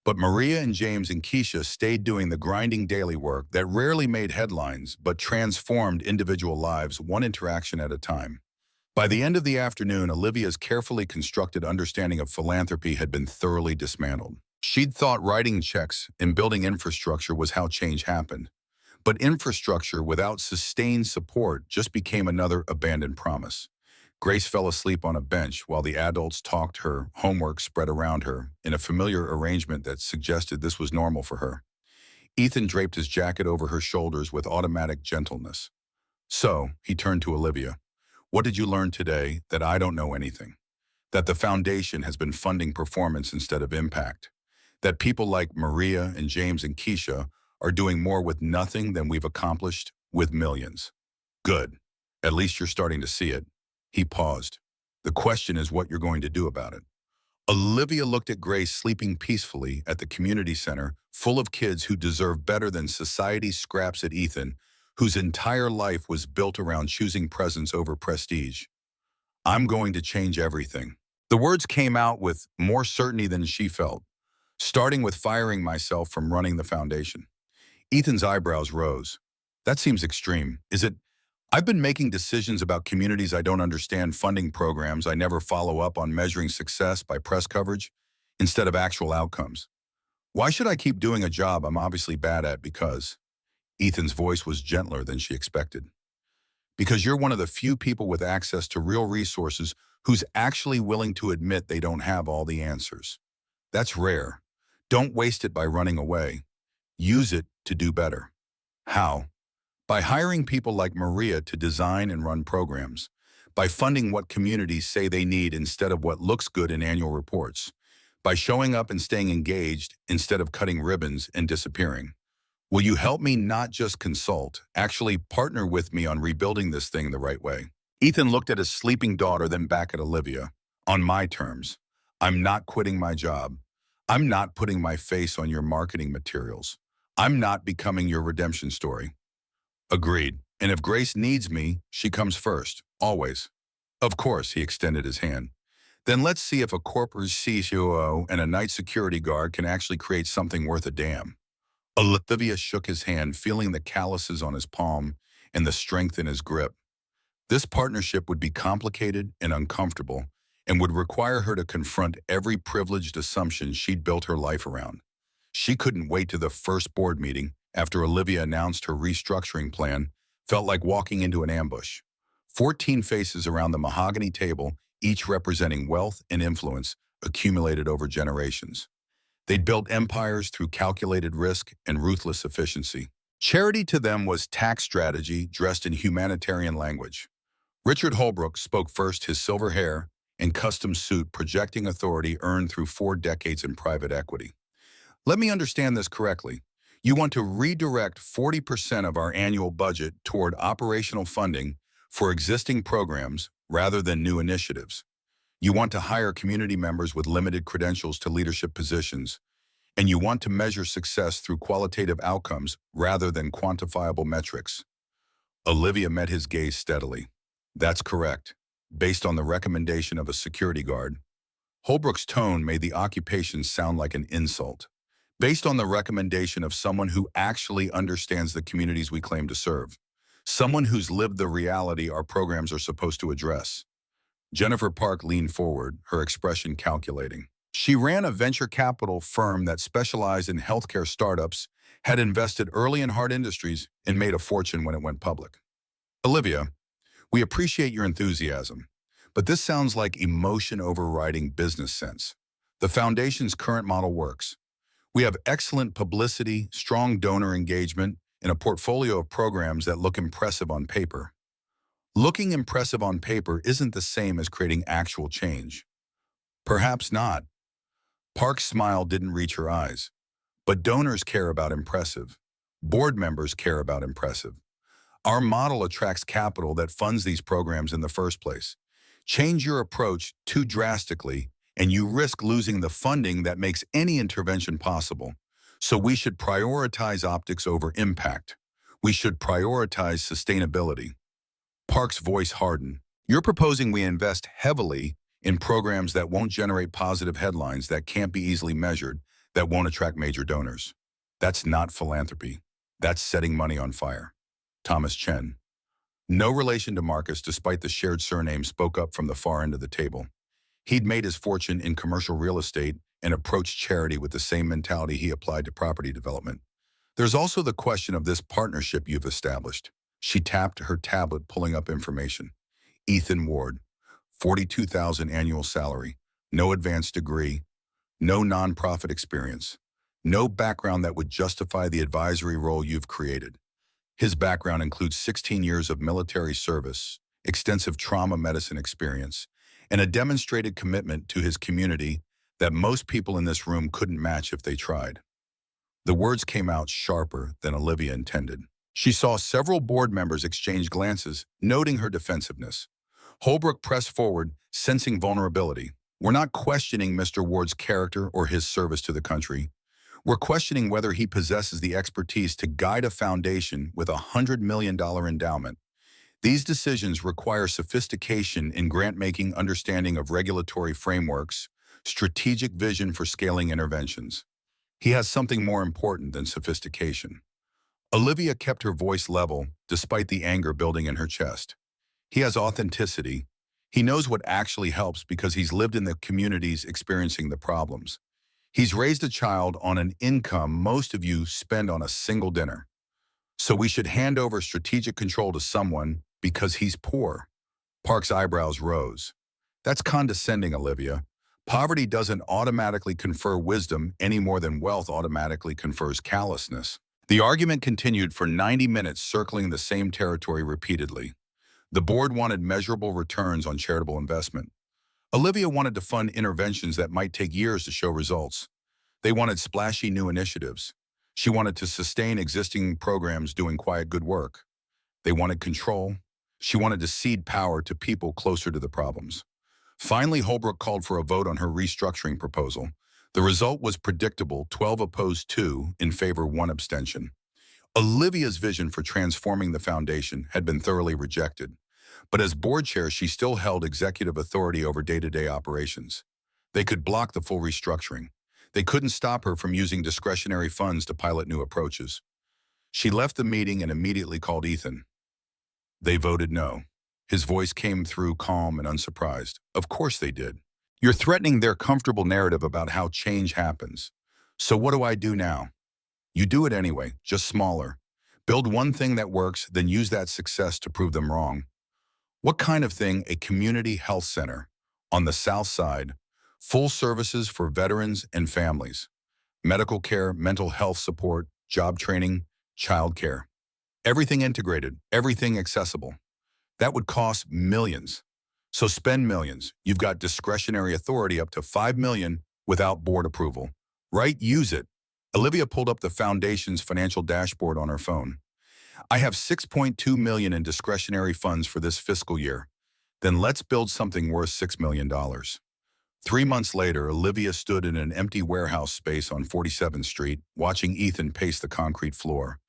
S1: But Maria and James and Keisha stayed doing the grinding daily work that rarely made headlines but transformed individual lives one interaction at a time. By the end of the afternoon, Olivia's carefully constructed understanding of philanthropy had been thoroughly dismantled. She'd thought writing checks and building infrastructure was how change happened. But infrastructure without sustained support just became another abandoned promise. Grace fell asleep on a bench while the adults talked, her homework spread around her in a familiar arrangement that suggested this was normal for her. Ethan draped his jacket over her shoulders with automatic gentleness. So, he turned to Olivia. What did you learn today that I don't know anything? That the foundation has been funding performance instead of impact. That people like Maria and James and Keisha are doing more with nothing than we've accomplished with millions. Good. At least you're starting to see it. He paused. The question is what you're going to do about it. Olivia looked at Grace sleeping peacefully at the community center, full of kids who deserve better than society's scraps at Ethan, whose entire life was built around choosing presence over prestige. I'm going to change everything. The words came out with more certainty than she felt, starting with firing myself from running the foundation. Ethan's eyebrows rose. That seems extreme. Is it? I've been making decisions about communities I don't understand, funding programs I never follow up on, measuring success by press coverage instead of actual outcomes. Why should I keep doing a job I'm obviously bad at? Because Ethan's voice was gentler than she expected. Because you're one of the few people with access to real resources who's actually willing to admit they don't have all the answers. That's rare. Don't waste it by running away. Use it to do better. How? By hiring people like Maria to design and run programs. by funding what communities say they need instead of what looks good in annual reports, by showing up and staying engaged instead of cutting ribbons and disappearing. Will you help me not just consult, actually partner with me on rebuilding this thing the right way? Ethan looked at his sleeping daughter, then back at Olivia. On my terms. I'm not quitting my job. I'm not putting my face on your marketing materials. I'm not becoming your redemption story. Agreed. And if Grace needs me, she comes first, always. Of course, he extended his hand. Then let's see if a corporate COO and a night security guard can actually create something worth a damn. Olivia shook his hand, feeling the calluses on his palm and the strength in his grip. This partnership would be complicated and uncomfortable and would require her to confront every privileged assumption she'd built her life around. She couldn't wait to the first board meeting after Olivia announced her restructuring plan, felt like walking into an ambush. 14 faces around the mahogany table, each representing wealth and influence accumulated over generations. They'd built empires through calculated risk and ruthless efficiency. Charity to them was tax strategy dressed in humanitarian language. Richard Holbrook spoke first, his silver hair and custom suit projecting authority earned through 4 decades in private equity. Let me understand this correctly. You want to redirect 40% of our annual budget toward operational funding for existing programs rather than new initiatives. You want to hire community members with limited credentials to leadership positions, and you want to measure success through qualitative outcomes rather than quantifiable metrics. Olivia met his gaze steadily. That's correct, based on the recommendation of a security guard. Holbrook's tone made the occupation sound like an insult. Based on the recommendation of someone who actually understands the communities we claim to serve. Someone who's lived the reality our programs are supposed to address. Jennifer Park leaned forward, her expression calculating. She ran a venture capital firm that specialized in healthcare startups, had invested early in hard industries, and made a fortune when it went public. Olivia, we appreciate your enthusiasm, but this sounds like emotion overriding business sense. The foundation's current model works. We have excellent publicity, strong donor engagement, and a portfolio of programs that look impressive on paper. Looking impressive on paper isn't the same as creating actual change. Perhaps not. Park's smile didn't reach her eyes. But donors care about impressive. Board members care about impressive. Our model attracts capital that funds these programs in the first place. Change your approach too drastically, and you risk losing the funding that makes any intervention possible. So we should prioritize optics over impact. We should prioritize sustainability. Park's voice hardened. You're proposing we invest heavily in programs that won't generate positive headlines, that can't be easily measured, that won't attract major donors. That's not philanthropy. That's setting money on fire. Thomas Chen, no relation to Marcus despite the shared surname, spoke up from the far end of the table. He'd made his fortune in commercial real estate and approached charity with the same mentality he applied to property development. There's also the question of this partnership you've established. She tapped her tablet, pulling up information. Ethan Ward, $42,000 annual salary, no advanced degree, no nonprofit experience, no background that would justify the advisory role you've created. His background includes 16 years of military service, extensive trauma medicine experience, and a demonstrated commitment to his community that most people in this room couldn't match if they tried. The words came out sharper than Olivia intended. She saw several board members exchange glances, noting her defensiveness. Holbrook pressed forward, sensing vulnerability. We're not questioning Mr. Ward's character or his service to the country. We're questioning whether he possesses the expertise to guide a foundation with a $100 million endowment. These decisions require sophistication in grant-making, understanding of regulatory frameworks, strategic vision for scaling interventions. He has something more important than sophistication. Olivia kept her voice level, despite the anger building in her chest. He has authenticity. He knows what actually helps because he's lived in the communities experiencing the problems. He's raised a child on an income most of you spend on a single dinner. So we should hand over strategic control to someone because he's poor. Park's eyebrows rose. That's condescending, Olivia. Poverty doesn't automatically confer wisdom any more than wealth automatically confers callousness. The argument continued for 90 minutes, circling the same territory repeatedly. The board wanted measurable returns on charitable investment. Olivia wanted to fund interventions that might take years to show results. They wanted splashy new initiatives. She wanted to sustain existing programs doing quiet good work. They wanted control. She wanted to cede power to people closer to the problems. Finally, Holbrook called for a vote on her restructuring proposal. The result was predictable: 12 opposed, 2 in favor, 1 abstention. Olivia's vision for transforming the foundation had been thoroughly rejected. But as board chair, she still held executive authority over day-to-day operations. They could block the full restructuring. They couldn't stop her from using discretionary funds to pilot new approaches. She left the meeting and immediately called Ethan. They voted no. His voice came through calm and unsurprised. Of course they did. You're threatening their comfortable narrative about how change happens. So what do I do now? You do it anyway, just smaller. Build one thing that works, then use that success to prove them wrong. What kind of thing? A community health center on the South Side, full services for veterans and families, medical care, mental health support, job training, child care. Everything integrated, everything accessible. That would cost millions. So spend millions. You've got discretionary authority up to $5 million without board approval. Right? Use it. Olivia pulled up the foundation's financial dashboard on her phone. I have $6.2 million in discretionary funds for this fiscal year. Then let's build something worth $6 million. 3 months later, Olivia stood in an empty warehouse space on 47th Street, watching Ethan pace the concrete floor.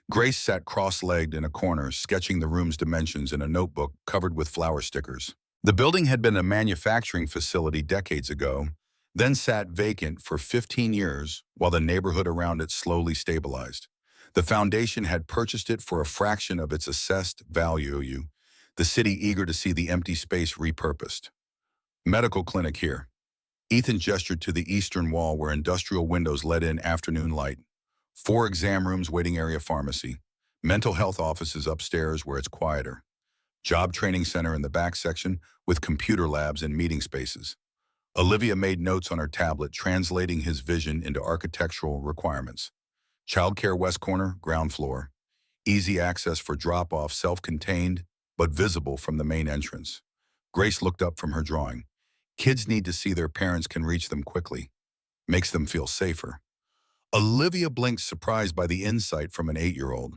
S1: Grace sat cross-legged in a corner, sketching the room's dimensions in a notebook covered with flower stickers. The building had been a manufacturing facility decades ago, then sat vacant for 15 years while the neighborhood around it slowly stabilized. The foundation had purchased it for a fraction of its assessed value, the city eager to see the empty space repurposed. Medical clinic here. Ethan gestured to the eastern wall where industrial windows let in afternoon light. 4 exam rooms, waiting area, pharmacy. Mental health offices upstairs where it's quieter. Job training center in the back section with computer labs and meeting spaces. Olivia made notes on her tablet, translating his vision into architectural requirements. Childcare west corner, ground floor. Easy access for drop-off, self-contained, but visible from the main entrance. Grace looked up from her drawing. Kids need to see their parents can reach them quickly. Makes them feel safer. Olivia blinked, surprised by the insight from an 8-year-old.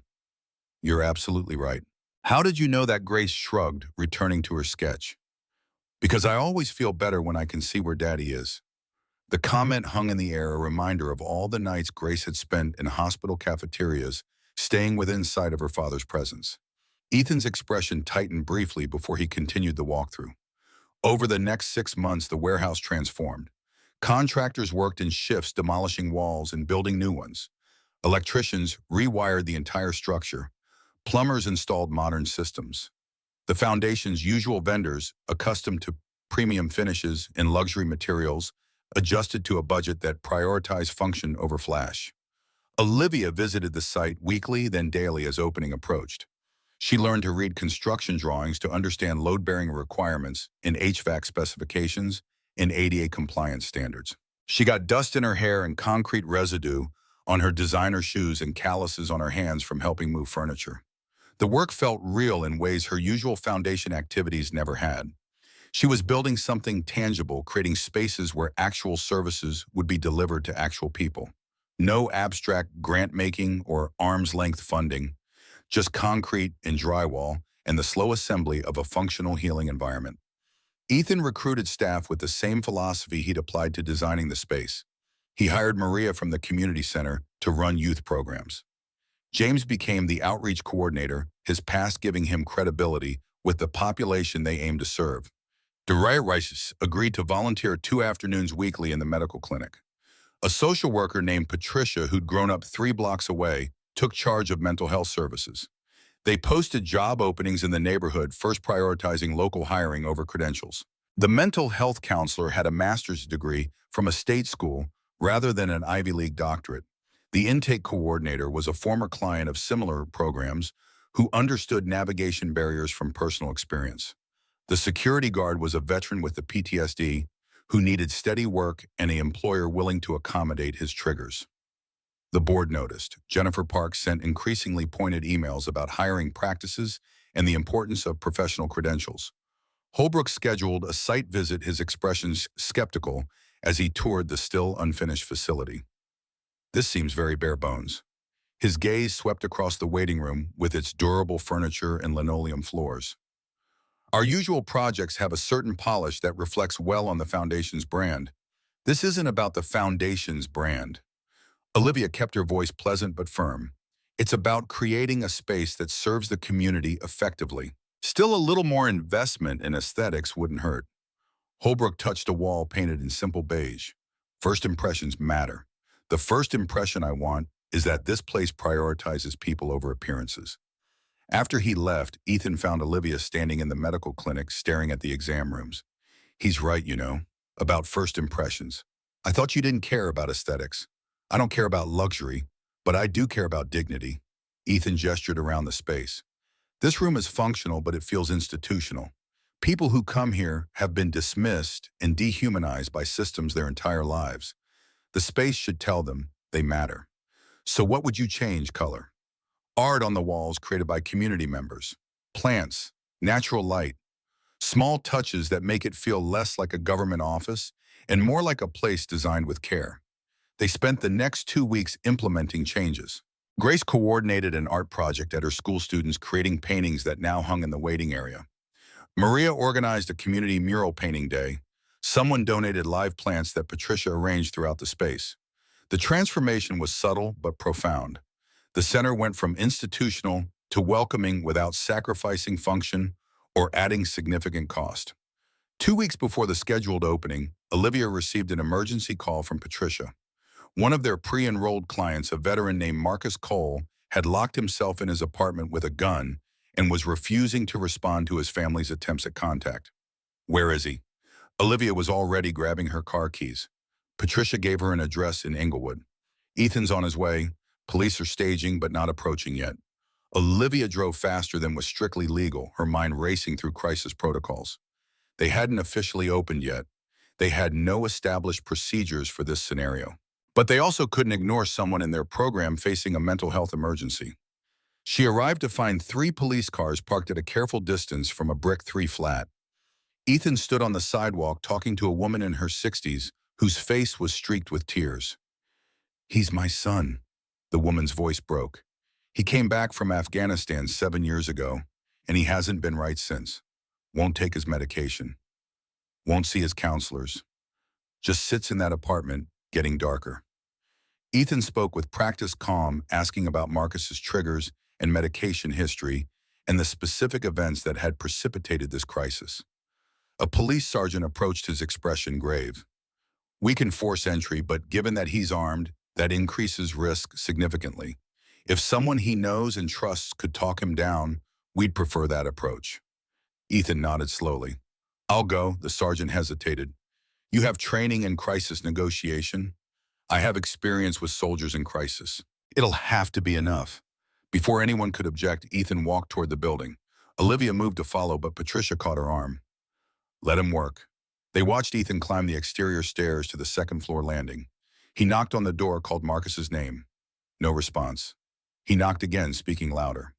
S1: You're absolutely right. How did you know that? Grace shrugged, returning to her sketch. Because I always feel better when I can see where Daddy is. The comment hung in the air, a reminder of all the nights Grace had spent in hospital cafeterias, staying within sight of her father's presence. Ethan's expression tightened briefly before he continued the walkthrough. Over the next 6 months, the warehouse transformed. Contractors worked in shifts, demolishing walls and building new ones. Electricians rewired the entire structure. Plumbers installed modern systems. The foundation's usual vendors, accustomed to premium finishes and luxury materials, adjusted to a budget that prioritized function over flash. Olivia visited the site weekly, then daily as opening approached. She learned to read construction drawings to understand load-bearing requirements in HVAC specifications and ADA compliance standards. She got dust in her hair and concrete residue on her designer shoes and calluses on her hands from helping move furniture. The work felt real in ways her usual foundation activities never had. She was building something tangible, creating spaces where actual services would be delivered to actual people. No abstract grant-making or arm's-length funding, just concrete and drywall and the slow assembly of a functional healing environment. Ethan recruited staff with the same philosophy he'd applied to designing the space. He hired Maria from the community center to run youth programs. James became the outreach coordinator, his past giving him credibility with the population they aimed to serve. Darius agreed to volunteer 2 afternoons weekly in the medical clinic. A social worker named Patricia, who'd grown up 3 blocks away, took charge of mental health services. They posted job openings in the neighborhood, first prioritizing local hiring over credentials. The mental health counselor had a master's degree from a state school rather than an Ivy League doctorate. The intake coordinator was a former client of similar programs who understood navigation barriers from personal experience. The security guard was a veteran with the PTSD who needed steady work and an employer willing to accommodate his triggers. The board noticed. Jennifer Parks sent increasingly pointed emails about hiring practices and the importance of professional credentials. Holbrook scheduled a site visit, his expressions skeptical as he toured the still unfinished facility. This seems very bare bones. His gaze swept across the waiting room with its durable furniture and linoleum floors. Our usual projects have a certain polish that reflects well on the Foundation's brand. This isn't about the Foundation's brand. Olivia kept her voice pleasant but firm. It's about creating a space that serves the community effectively. Still, a little more investment in aesthetics wouldn't hurt. Holbrook touched a wall painted in simple beige. First impressions matter. The first impression I want is that this place prioritizes people over appearances. After he left, Ethan found Olivia standing in the medical clinic staring at the exam rooms. He's right, about first impressions. I thought you didn't care about aesthetics. I don't care about luxury, but I do care about dignity. Ethan gestured around the space. This room is functional, but it feels institutional. People who come here have been dismissed and dehumanized by systems their entire lives. The space should tell them they matter. So what would you change? Color. Art on the walls created by community members. Plants, natural light. Small touches that make it feel less like a government office and more like a place designed with care. They spent the next 2 weeks implementing changes. Grace coordinated an art project at her school students, creating paintings that now hung in the waiting area. Maria organized a community mural painting day. Someone donated live plants that Patricia arranged throughout the space. The transformation was subtle but profound. The center went from institutional to welcoming without sacrificing function or adding significant cost. 2 weeks before the scheduled opening, Olivia received an emergency call from Patricia. One of their pre-enrolled clients, a veteran named Marcus Cole, had locked himself in his apartment with a gun and was refusing to respond to his family's attempts at contact. Where is he? Olivia was already grabbing her car keys. Patricia gave her an address in Inglewood. Ethan's on his way. Police are staging but not approaching yet. Olivia drove faster than was strictly legal, her mind racing through crisis protocols. They hadn't officially opened yet. They had no established procedures for this scenario. But they also couldn't ignore someone in their program facing a mental health emergency. She arrived to find 3 police cars parked at a careful distance from a brick 3 flat. Ethan stood on the sidewalk talking to a woman in her 60s whose face was streaked with tears. "He's my son," the woman's voice broke. "He came back from Afghanistan 7 years ago, and he hasn't been right since. Won't take his medication. Won't see his counselors. Just sits in that apartment, getting darker." Ethan spoke with practiced calm, asking about Marcus's triggers and medication history and the specific events that had precipitated this crisis. A police sergeant approached, his expression grave. "We can force entry, but given that he's armed, that increases risk significantly. If someone he knows and trusts could talk him down, we'd prefer that approach." Ethan nodded slowly. "I'll go," the sergeant hesitated. "You have training in crisis negotiation?" "I have experience with soldiers in crisis." "It'll have to be enough." Before anyone could object, Ethan walked toward the building. Olivia moved to follow, but Patricia caught her arm. "Let him work." They watched Ethan climb the exterior stairs to the second-floor landing. He knocked on the door, called Marcus's name. No response. He knocked again, speaking louder.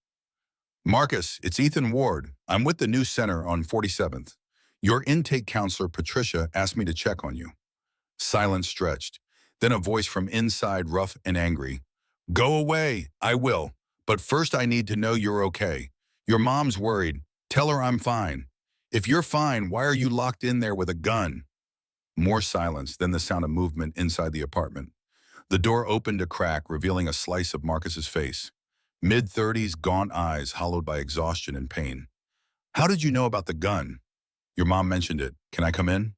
S1: "Marcus, it's Ethan Ward. I'm with the new center on 47th. Your intake counselor, Patricia, asked me to check on you." Silence stretched. Then a voice from inside, rough and angry. "Go away. I will. But first I need to know you're okay. Your mom's worried. Tell her I'm fine. If you're fine, why are you locked in there with a gun?" More silence, then the sound of movement inside the apartment. The door opened a crack, revealing a slice of Marcus's face. Mid-30s, gaunt eyes hollowed by exhaustion and pain. "How did you know about the gun?" "Your mom mentioned it. Can I come in?"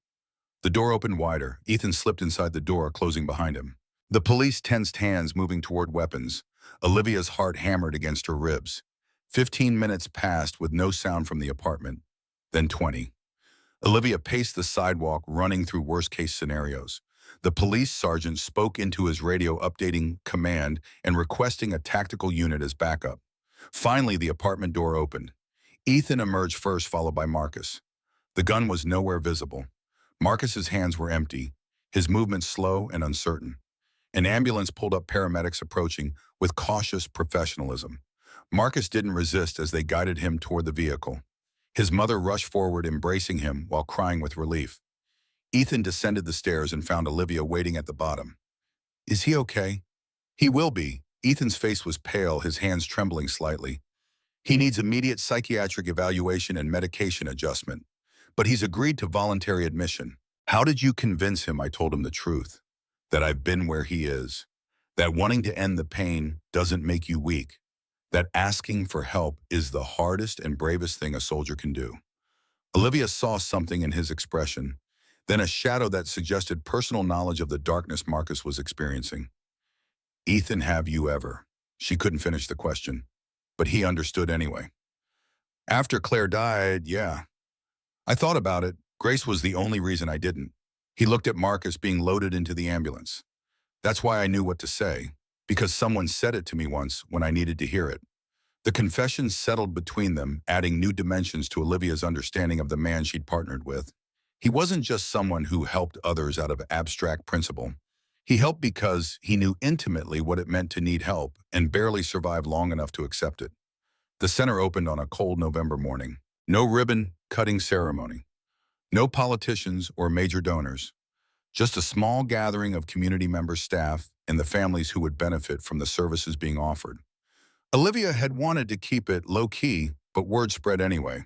S1: The door opened wider. Ethan slipped inside the door, closing behind him. The police tensed hands, moving toward weapons. Olivia's heart hammered against her ribs. 15 minutes passed with no sound from the apartment. Then 20. Olivia paced the sidewalk, running through worst-case scenarios. The police sergeant spoke into his radio, updating command and requesting a tactical unit as backup. Finally, the apartment door opened. Ethan emerged first, followed by Marcus. The gun was nowhere visible. Marcus's hands were empty, his movements slow and uncertain. An ambulance pulled up, paramedics approaching with cautious professionalism. Marcus didn't resist as they guided him toward the vehicle. His mother rushed forward, embracing him while crying with relief. Ethan descended the stairs and found Olivia waiting at the bottom. Is he okay? He will be. Ethan's face was pale, his hands trembling slightly. He needs immediate psychiatric evaluation and medication adjustment. But he's agreed to voluntary admission. How did you convince him? I told him the truth. That I've been where he is. That wanting to end the pain doesn't make you weak. That asking for help is the hardest and bravest thing a soldier can do. Olivia saw something in his expression, then a shadow that suggested personal knowledge of the darkness Marcus was experiencing. Ethan, have you ever? She couldn't finish the question, but he understood anyway. After Claire died, yeah. I thought about it. Grace was the only reason I didn't. He looked at Marcus being loaded into the ambulance. That's why I knew what to say, because someone said it to me once when I needed to hear it. The confession settled between them, adding new dimensions to Olivia's understanding of the man she'd partnered with. He wasn't just someone who helped others out of abstract principle. He helped because he knew intimately what it meant to need help and barely survived long enough to accept it. The center opened on a cold November morning. No ribbon-cutting ceremony. No politicians or major donors. Just a small gathering of community members, staff, and the families who would benefit from the services being offered. Olivia had wanted to keep it low-key, but word spread anyway.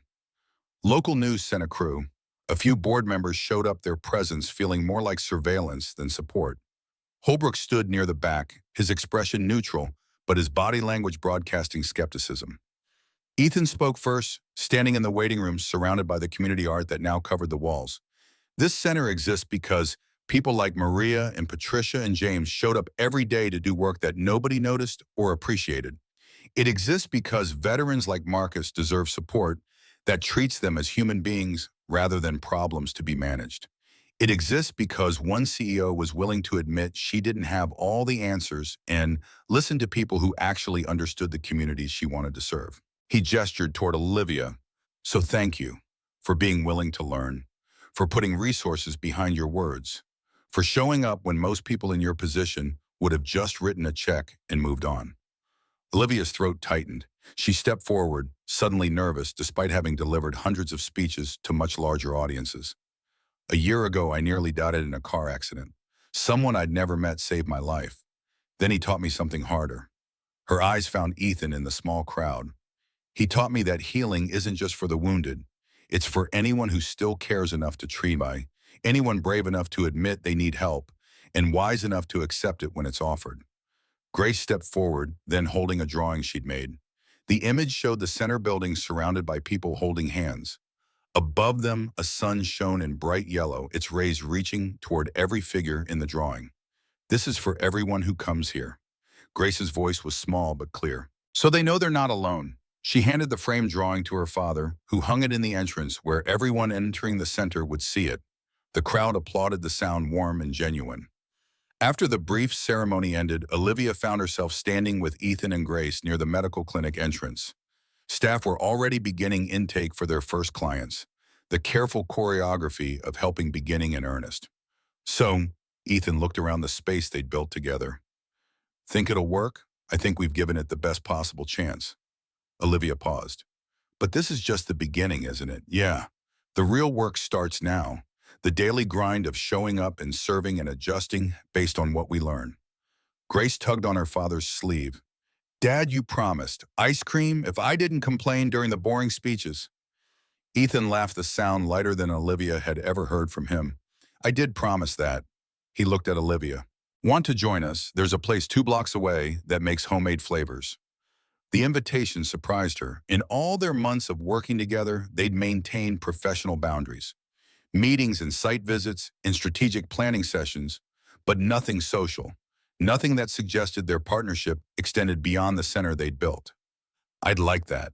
S1: Local news sent a crew. A few board members showed up, their presence feeling more like surveillance than support. Holbrook stood near the back, his expression neutral, but his body language broadcasting skepticism. Ethan spoke first, standing in the waiting room surrounded by the community art that now covered the walls. This center exists because people like Maria and Patricia and James showed up every day to do work that nobody noticed or appreciated. It exists because veterans like Marcus deserve support that treats them as human beings rather than problems to be managed. It exists because one CEO was willing to admit she didn't have all the answers and listen to people who actually understood the communities she wanted to serve. He gestured toward Olivia. So thank you for being willing to learn, for putting resources behind your words, for showing up when most people in your position would have just written a check and moved on. Olivia's throat tightened. She stepped forward, suddenly nervous despite having delivered hundreds of speeches to much larger audiences. A year ago, I nearly died in a car accident. Someone I'd never met saved my life. Then he taught me something harder. Her eyes found Ethan in the small crowd. He taught me that healing isn't just for the wounded. It's for anyone who still cares enough to treat by, anyone brave enough to admit they need help, and wise enough to accept it when it's offered. Grace stepped forward, then holding a drawing she'd made. The image showed the center building surrounded by people holding hands. Above them, a sun shone in bright yellow, its rays reaching toward every figure in the drawing. This is for everyone who comes here. Grace's voice was small but clear. So they know they're not alone. She handed the framed drawing to her father, who hung it in the entrance where everyone entering the center would see it. The crowd applauded, the sound warm and genuine. After the brief ceremony ended, Olivia found herself standing with Ethan and Grace near the medical clinic entrance. Staff were already beginning intake for their first clients, the careful choreography of helping beginning in earnest. So, Ethan looked around the space they'd built together. Think it'll work? I think we've given it the best possible chance. Olivia paused. But this is just the beginning, isn't it? Yeah. The real work starts now. The daily grind of showing up and serving and adjusting based on what we learn. Grace tugged on her father's sleeve. Dad, you promised. Ice cream if I didn't complain during the boring speeches. Ethan laughed, the sound lighter than Olivia had ever heard from him. I did promise that. He looked at Olivia. Want to join us? There's a place 2 blocks away that makes homemade flavors. The invitation surprised her. In all their months of working together, they'd maintained professional boundaries. Meetings and site visits and strategic planning sessions, but nothing social. Nothing that suggested their partnership extended beyond the center they'd built. I'd like that.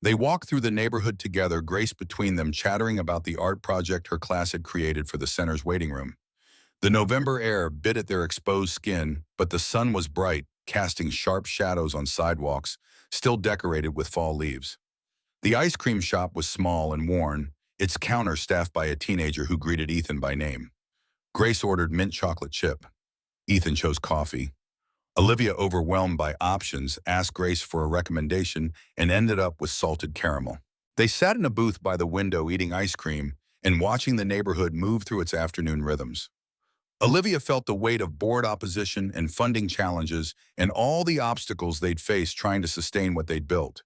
S1: They walked through the neighborhood together, Grace between them, chattering about the art project her class had created for the center's waiting room. The November air bit at their exposed skin, but the sun was bright, casting sharp shadows on sidewalks, still decorated with fall leaves. The ice cream shop was small and worn, its counter staffed by a teenager who greeted Ethan by name. Grace ordered mint chocolate chip. Ethan chose coffee. Olivia, overwhelmed by options, asked Grace for a recommendation and ended up with salted caramel. They sat in a booth by the window eating ice cream and watching the neighborhood move through its afternoon rhythms. Olivia felt the weight of board opposition and funding challenges and all the obstacles they'd faced trying to sustain what they'd built.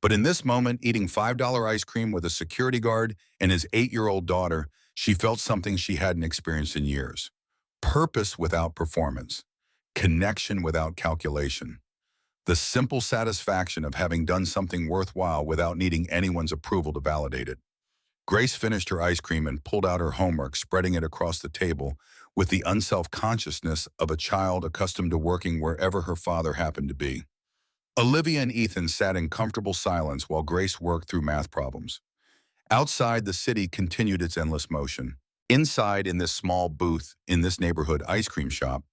S1: But in this moment, eating $5 ice cream with a security guard and his 8-year-old daughter, she felt something she hadn't experienced in years. Purpose without performance. Connection without calculation. The simple satisfaction of having done something worthwhile without needing anyone's approval to validate it. Grace finished her ice cream and pulled out her homework, spreading it across the table with the unself-consciousness of a child accustomed to working wherever her father happened to be. Olivia and Ethan sat in comfortable silence while Grace worked through math problems. Outside, the city continued its endless motion. Inside, in this small booth, in this neighborhood ice cream shop,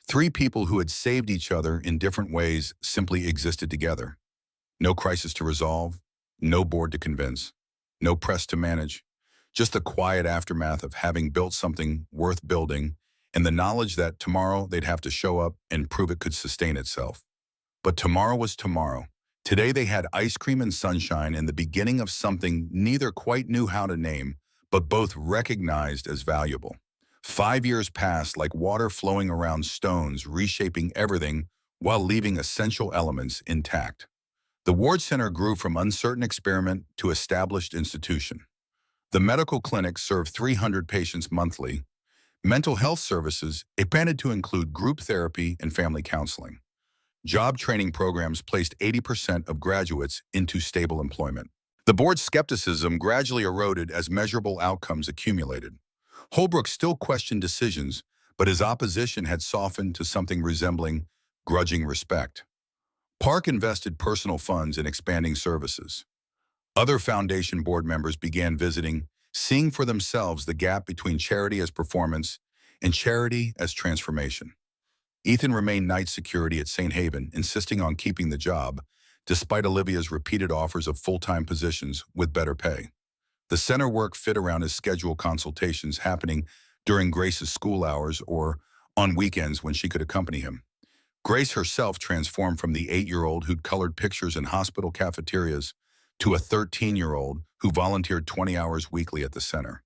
S1: three people who had saved each other in different ways simply existed together. No crisis to resolve, no board to convince, no press to manage, just the quiet aftermath of having built something worth building and the knowledge that tomorrow they'd have to show up and prove it could sustain itself. But tomorrow was tomorrow. Today they had ice cream and sunshine and the beginning of something neither quite knew how to name, but both recognized as valuable. 5 years passed like water flowing around stones, reshaping everything while leaving essential elements intact. The Ward Center grew from uncertain experiment to established institution. The medical clinic served 300 patients monthly. Mental health services expanded to include group therapy and family counseling. Job training programs placed 80% of graduates into stable employment. The board's skepticism gradually eroded as measurable outcomes accumulated. Holbrook still questioned decisions, but his opposition had softened to something resembling grudging respect. Park invested personal funds in expanding services. Other foundation board members began visiting, seeing for themselves the gap between charity as performance and charity as transformation. Ethan remained night security at St. Haven, insisting on keeping the job, despite Olivia's repeated offers of full-time positions with better pay. The center work fit around his scheduled consultations happening during Grace's school hours or on weekends when she could accompany him. Grace herself transformed from the 8-year-old who'd colored pictures in hospital cafeterias to a 13-year-old who volunteered 20 hours weekly at the center.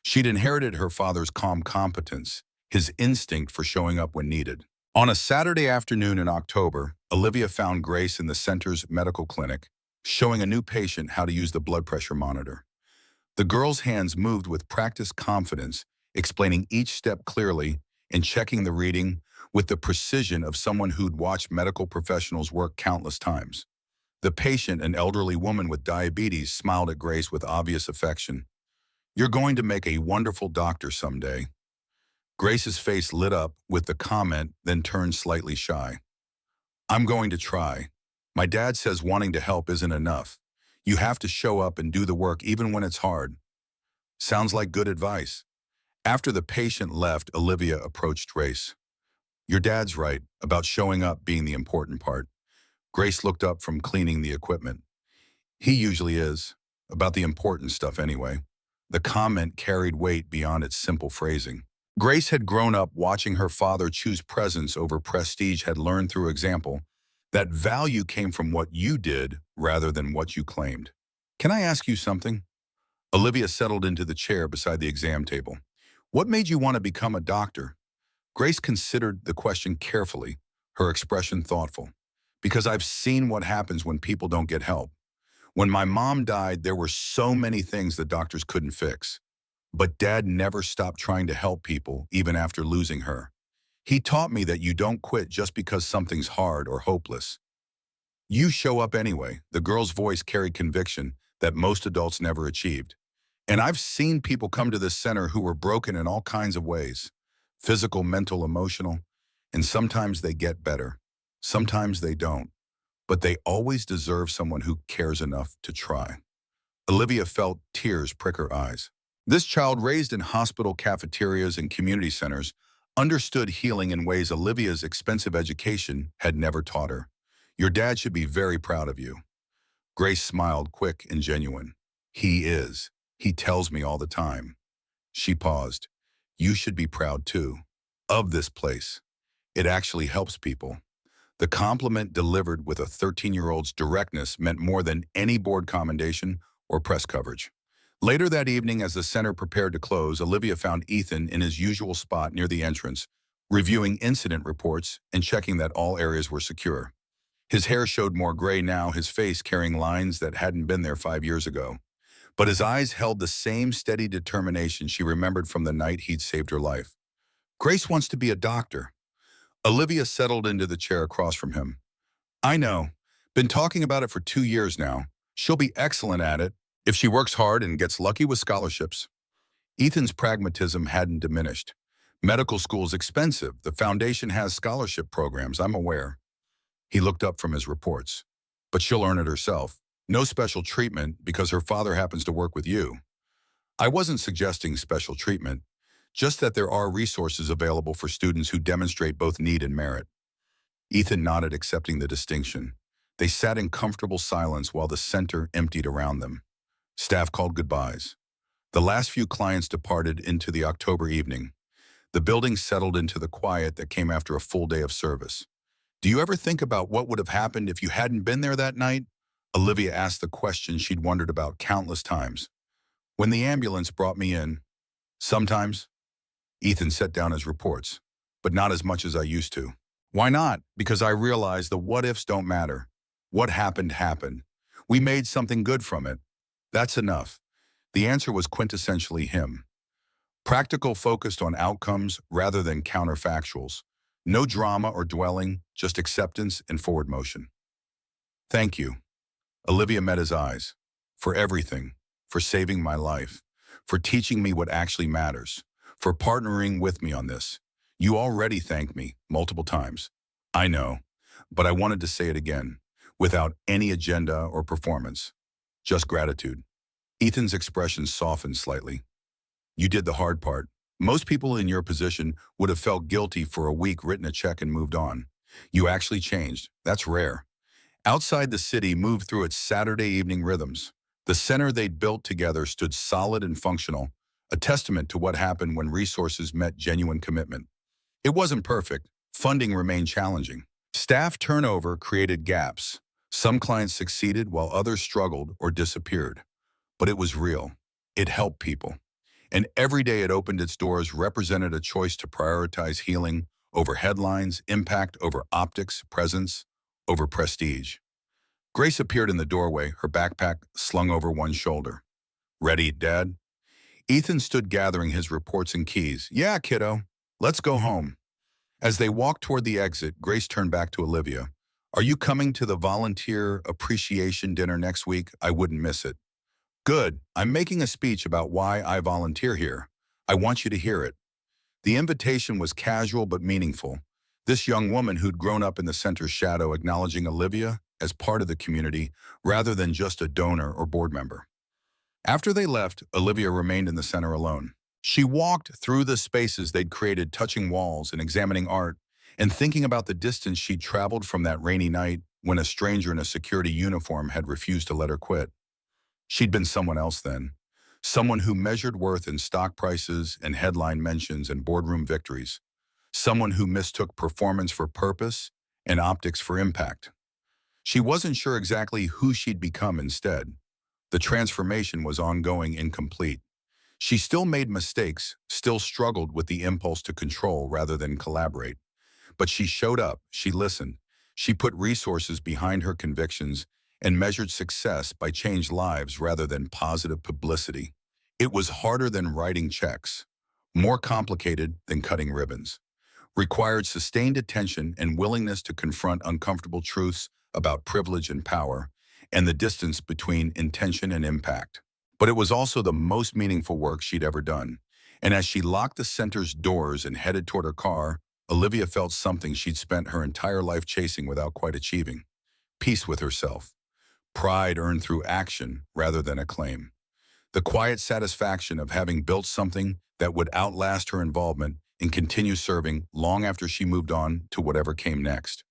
S1: She'd inherited her father's calm competence, his instinct for showing up when needed. On a Saturday afternoon in October, Olivia found Grace in the center's medical clinic, showing a new patient how to use the blood pressure monitor. The girl's hands moved with practiced confidence, explaining each step clearly and checking the reading with the precision of someone who'd watched medical professionals work countless times. The patient, an elderly woman with diabetes, smiled at Grace with obvious affection. "You're going to make a wonderful doctor someday." Grace's face lit up with the comment, then turned slightly shy. "I'm going to try. My dad says wanting to help isn't enough. You have to show up and do the work even when it's hard." Sounds like good advice. After the patient left, Olivia approached Grace. "Your dad's right about showing up being the important part." Grace looked up from cleaning the equipment. "He usually is. About the important stuff anyway." The comment carried weight beyond its simple phrasing. Grace had grown up watching her father choose presence over prestige, had learned through example that value came from what you did rather than what you claimed. "Can I ask you something?" Olivia settled into the chair beside the exam table. "What made you want to become a doctor?" Grace considered the question carefully, her expression thoughtful. "Because I've seen what happens when people don't get help. When my mom died, there were so many things the doctors couldn't fix. But Dad never stopped trying to help people, even after losing her. He taught me that you don't quit just because something's hard or hopeless. You show up anyway." The girl's voice carried conviction that most adults never achieved. "And I've seen people come to this center who were broken in all kinds of ways. Physical, mental, emotional. And sometimes they get better. Sometimes they don't. But they always deserve someone who cares enough to try." Olivia felt tears prick her eyes. This child, raised in hospital cafeterias and community centers, understood healing in ways Olivia's expensive education had never taught her. "Your dad should be very proud of you." Grace smiled, quick and genuine. "He is. He tells me all the time." She paused. "You should be proud too. Of this place. It actually helps people." The compliment delivered with a 13-year-old's directness meant more than any board commendation or press coverage. Later that evening, as the center prepared to close, Olivia found Ethan in his usual spot near the entrance, reviewing incident reports and checking that all areas were secure. His hair showed more gray now, his face carrying lines that hadn't been there 5 years ago. But his eyes held the same steady determination she remembered from the night he'd saved her life. Grace wants to be a doctor. Olivia settled into the chair across from him. I know. Been talking about it for 2 years now. She'll be excellent at it if she works hard and gets lucky with scholarships. Ethan's pragmatism hadn't diminished. Medical school's expensive. The foundation has scholarship programs, I'm aware. He looked up from his reports. But she'll earn it herself. No special treatment because her father happens to work with you. I wasn't suggesting special treatment, just that there are resources available for students who demonstrate both need and merit. Ethan nodded, accepting the distinction. They sat in comfortable silence while the center emptied around them. Staff called goodbyes. The last few clients departed into the October evening. The building settled into the quiet that came after a full day of service. Do you ever think about what would have happened if you hadn't been there that night? Olivia asked the question she'd wondered about countless times. When the ambulance brought me in, sometimes. Ethan set down his reports, but not as much as I used to. Why not? Because I realized the what-ifs don't matter. What happened, happened. We made something good from it. That's enough. The answer was quintessentially him. Practical, focused on outcomes rather than counterfactuals. No drama or dwelling, just acceptance and forward motion. Thank you. Olivia met his eyes. For everything. For saving my life. For teaching me what actually matters. For partnering with me on this. You already thanked me multiple times. I know, but I wanted to say it again, without any agenda or performance. Just gratitude. Ethan's expression softened slightly. You did the hard part. Most people in your position would have felt guilty for a week, written a check and moved on. You actually changed. That's rare. Outside the city moved through its Saturday evening rhythms. The center they'd built together stood solid and functional, a testament to what happened when resources met genuine commitment. It wasn't perfect. Funding remained challenging. Staff turnover created gaps. Some clients succeeded while others struggled or disappeared. But it was real. It helped people. And every day it opened its doors represented a choice to prioritize healing over headlines, impact over optics, presence over prestige. Grace appeared in the doorway, her backpack slung over one shoulder. Ready, Dad? Ethan stood gathering his reports and keys. Yeah, kiddo. Let's go home. As they walked toward the exit, Grace turned back to Olivia. Are you coming to the volunteer appreciation dinner next week? I wouldn't miss it. Good. I'm making a speech about why I volunteer here. I want you to hear it. The invitation was casual but meaningful. This young woman who'd grown up in the center's shadow acknowledging Olivia as part of the community rather than just a donor or board member. After they left, Olivia remained in the center alone. She walked through the spaces they'd created, touching walls and examining art, and thinking about the distance she'd traveled from that rainy night when a stranger in a security uniform had refused to let her quit. She'd been someone else then, someone who measured worth in stock prices and headline mentions and boardroom victories, someone who mistook performance for purpose and optics for impact. She wasn't sure exactly who she'd become instead. The transformation was ongoing, incomplete. She still made mistakes, still struggled with the impulse to control rather than collaborate. But she showed up, she listened, she put resources behind her convictions and measured success by changed lives rather than positive publicity. It was harder than writing checks, more complicated than cutting ribbons, required sustained attention and willingness to confront uncomfortable truths about privilege and power, and the distance between intention and impact. But it was also the most meaningful work she'd ever done. And as she locked the center's doors and headed toward her car, Olivia felt something she'd spent her entire life chasing without quite achieving. Peace with herself. Pride earned through action rather than acclaim. The quiet satisfaction of having built something that would outlast her involvement and continue serving long after she moved on to whatever came next.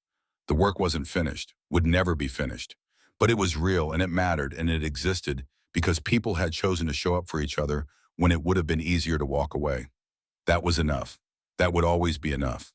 S1: The work wasn't finished, would never be finished. But it was real and it mattered and it existed because people had chosen to show up for each other when it would have been easier to walk away. That was enough. That would always be enough.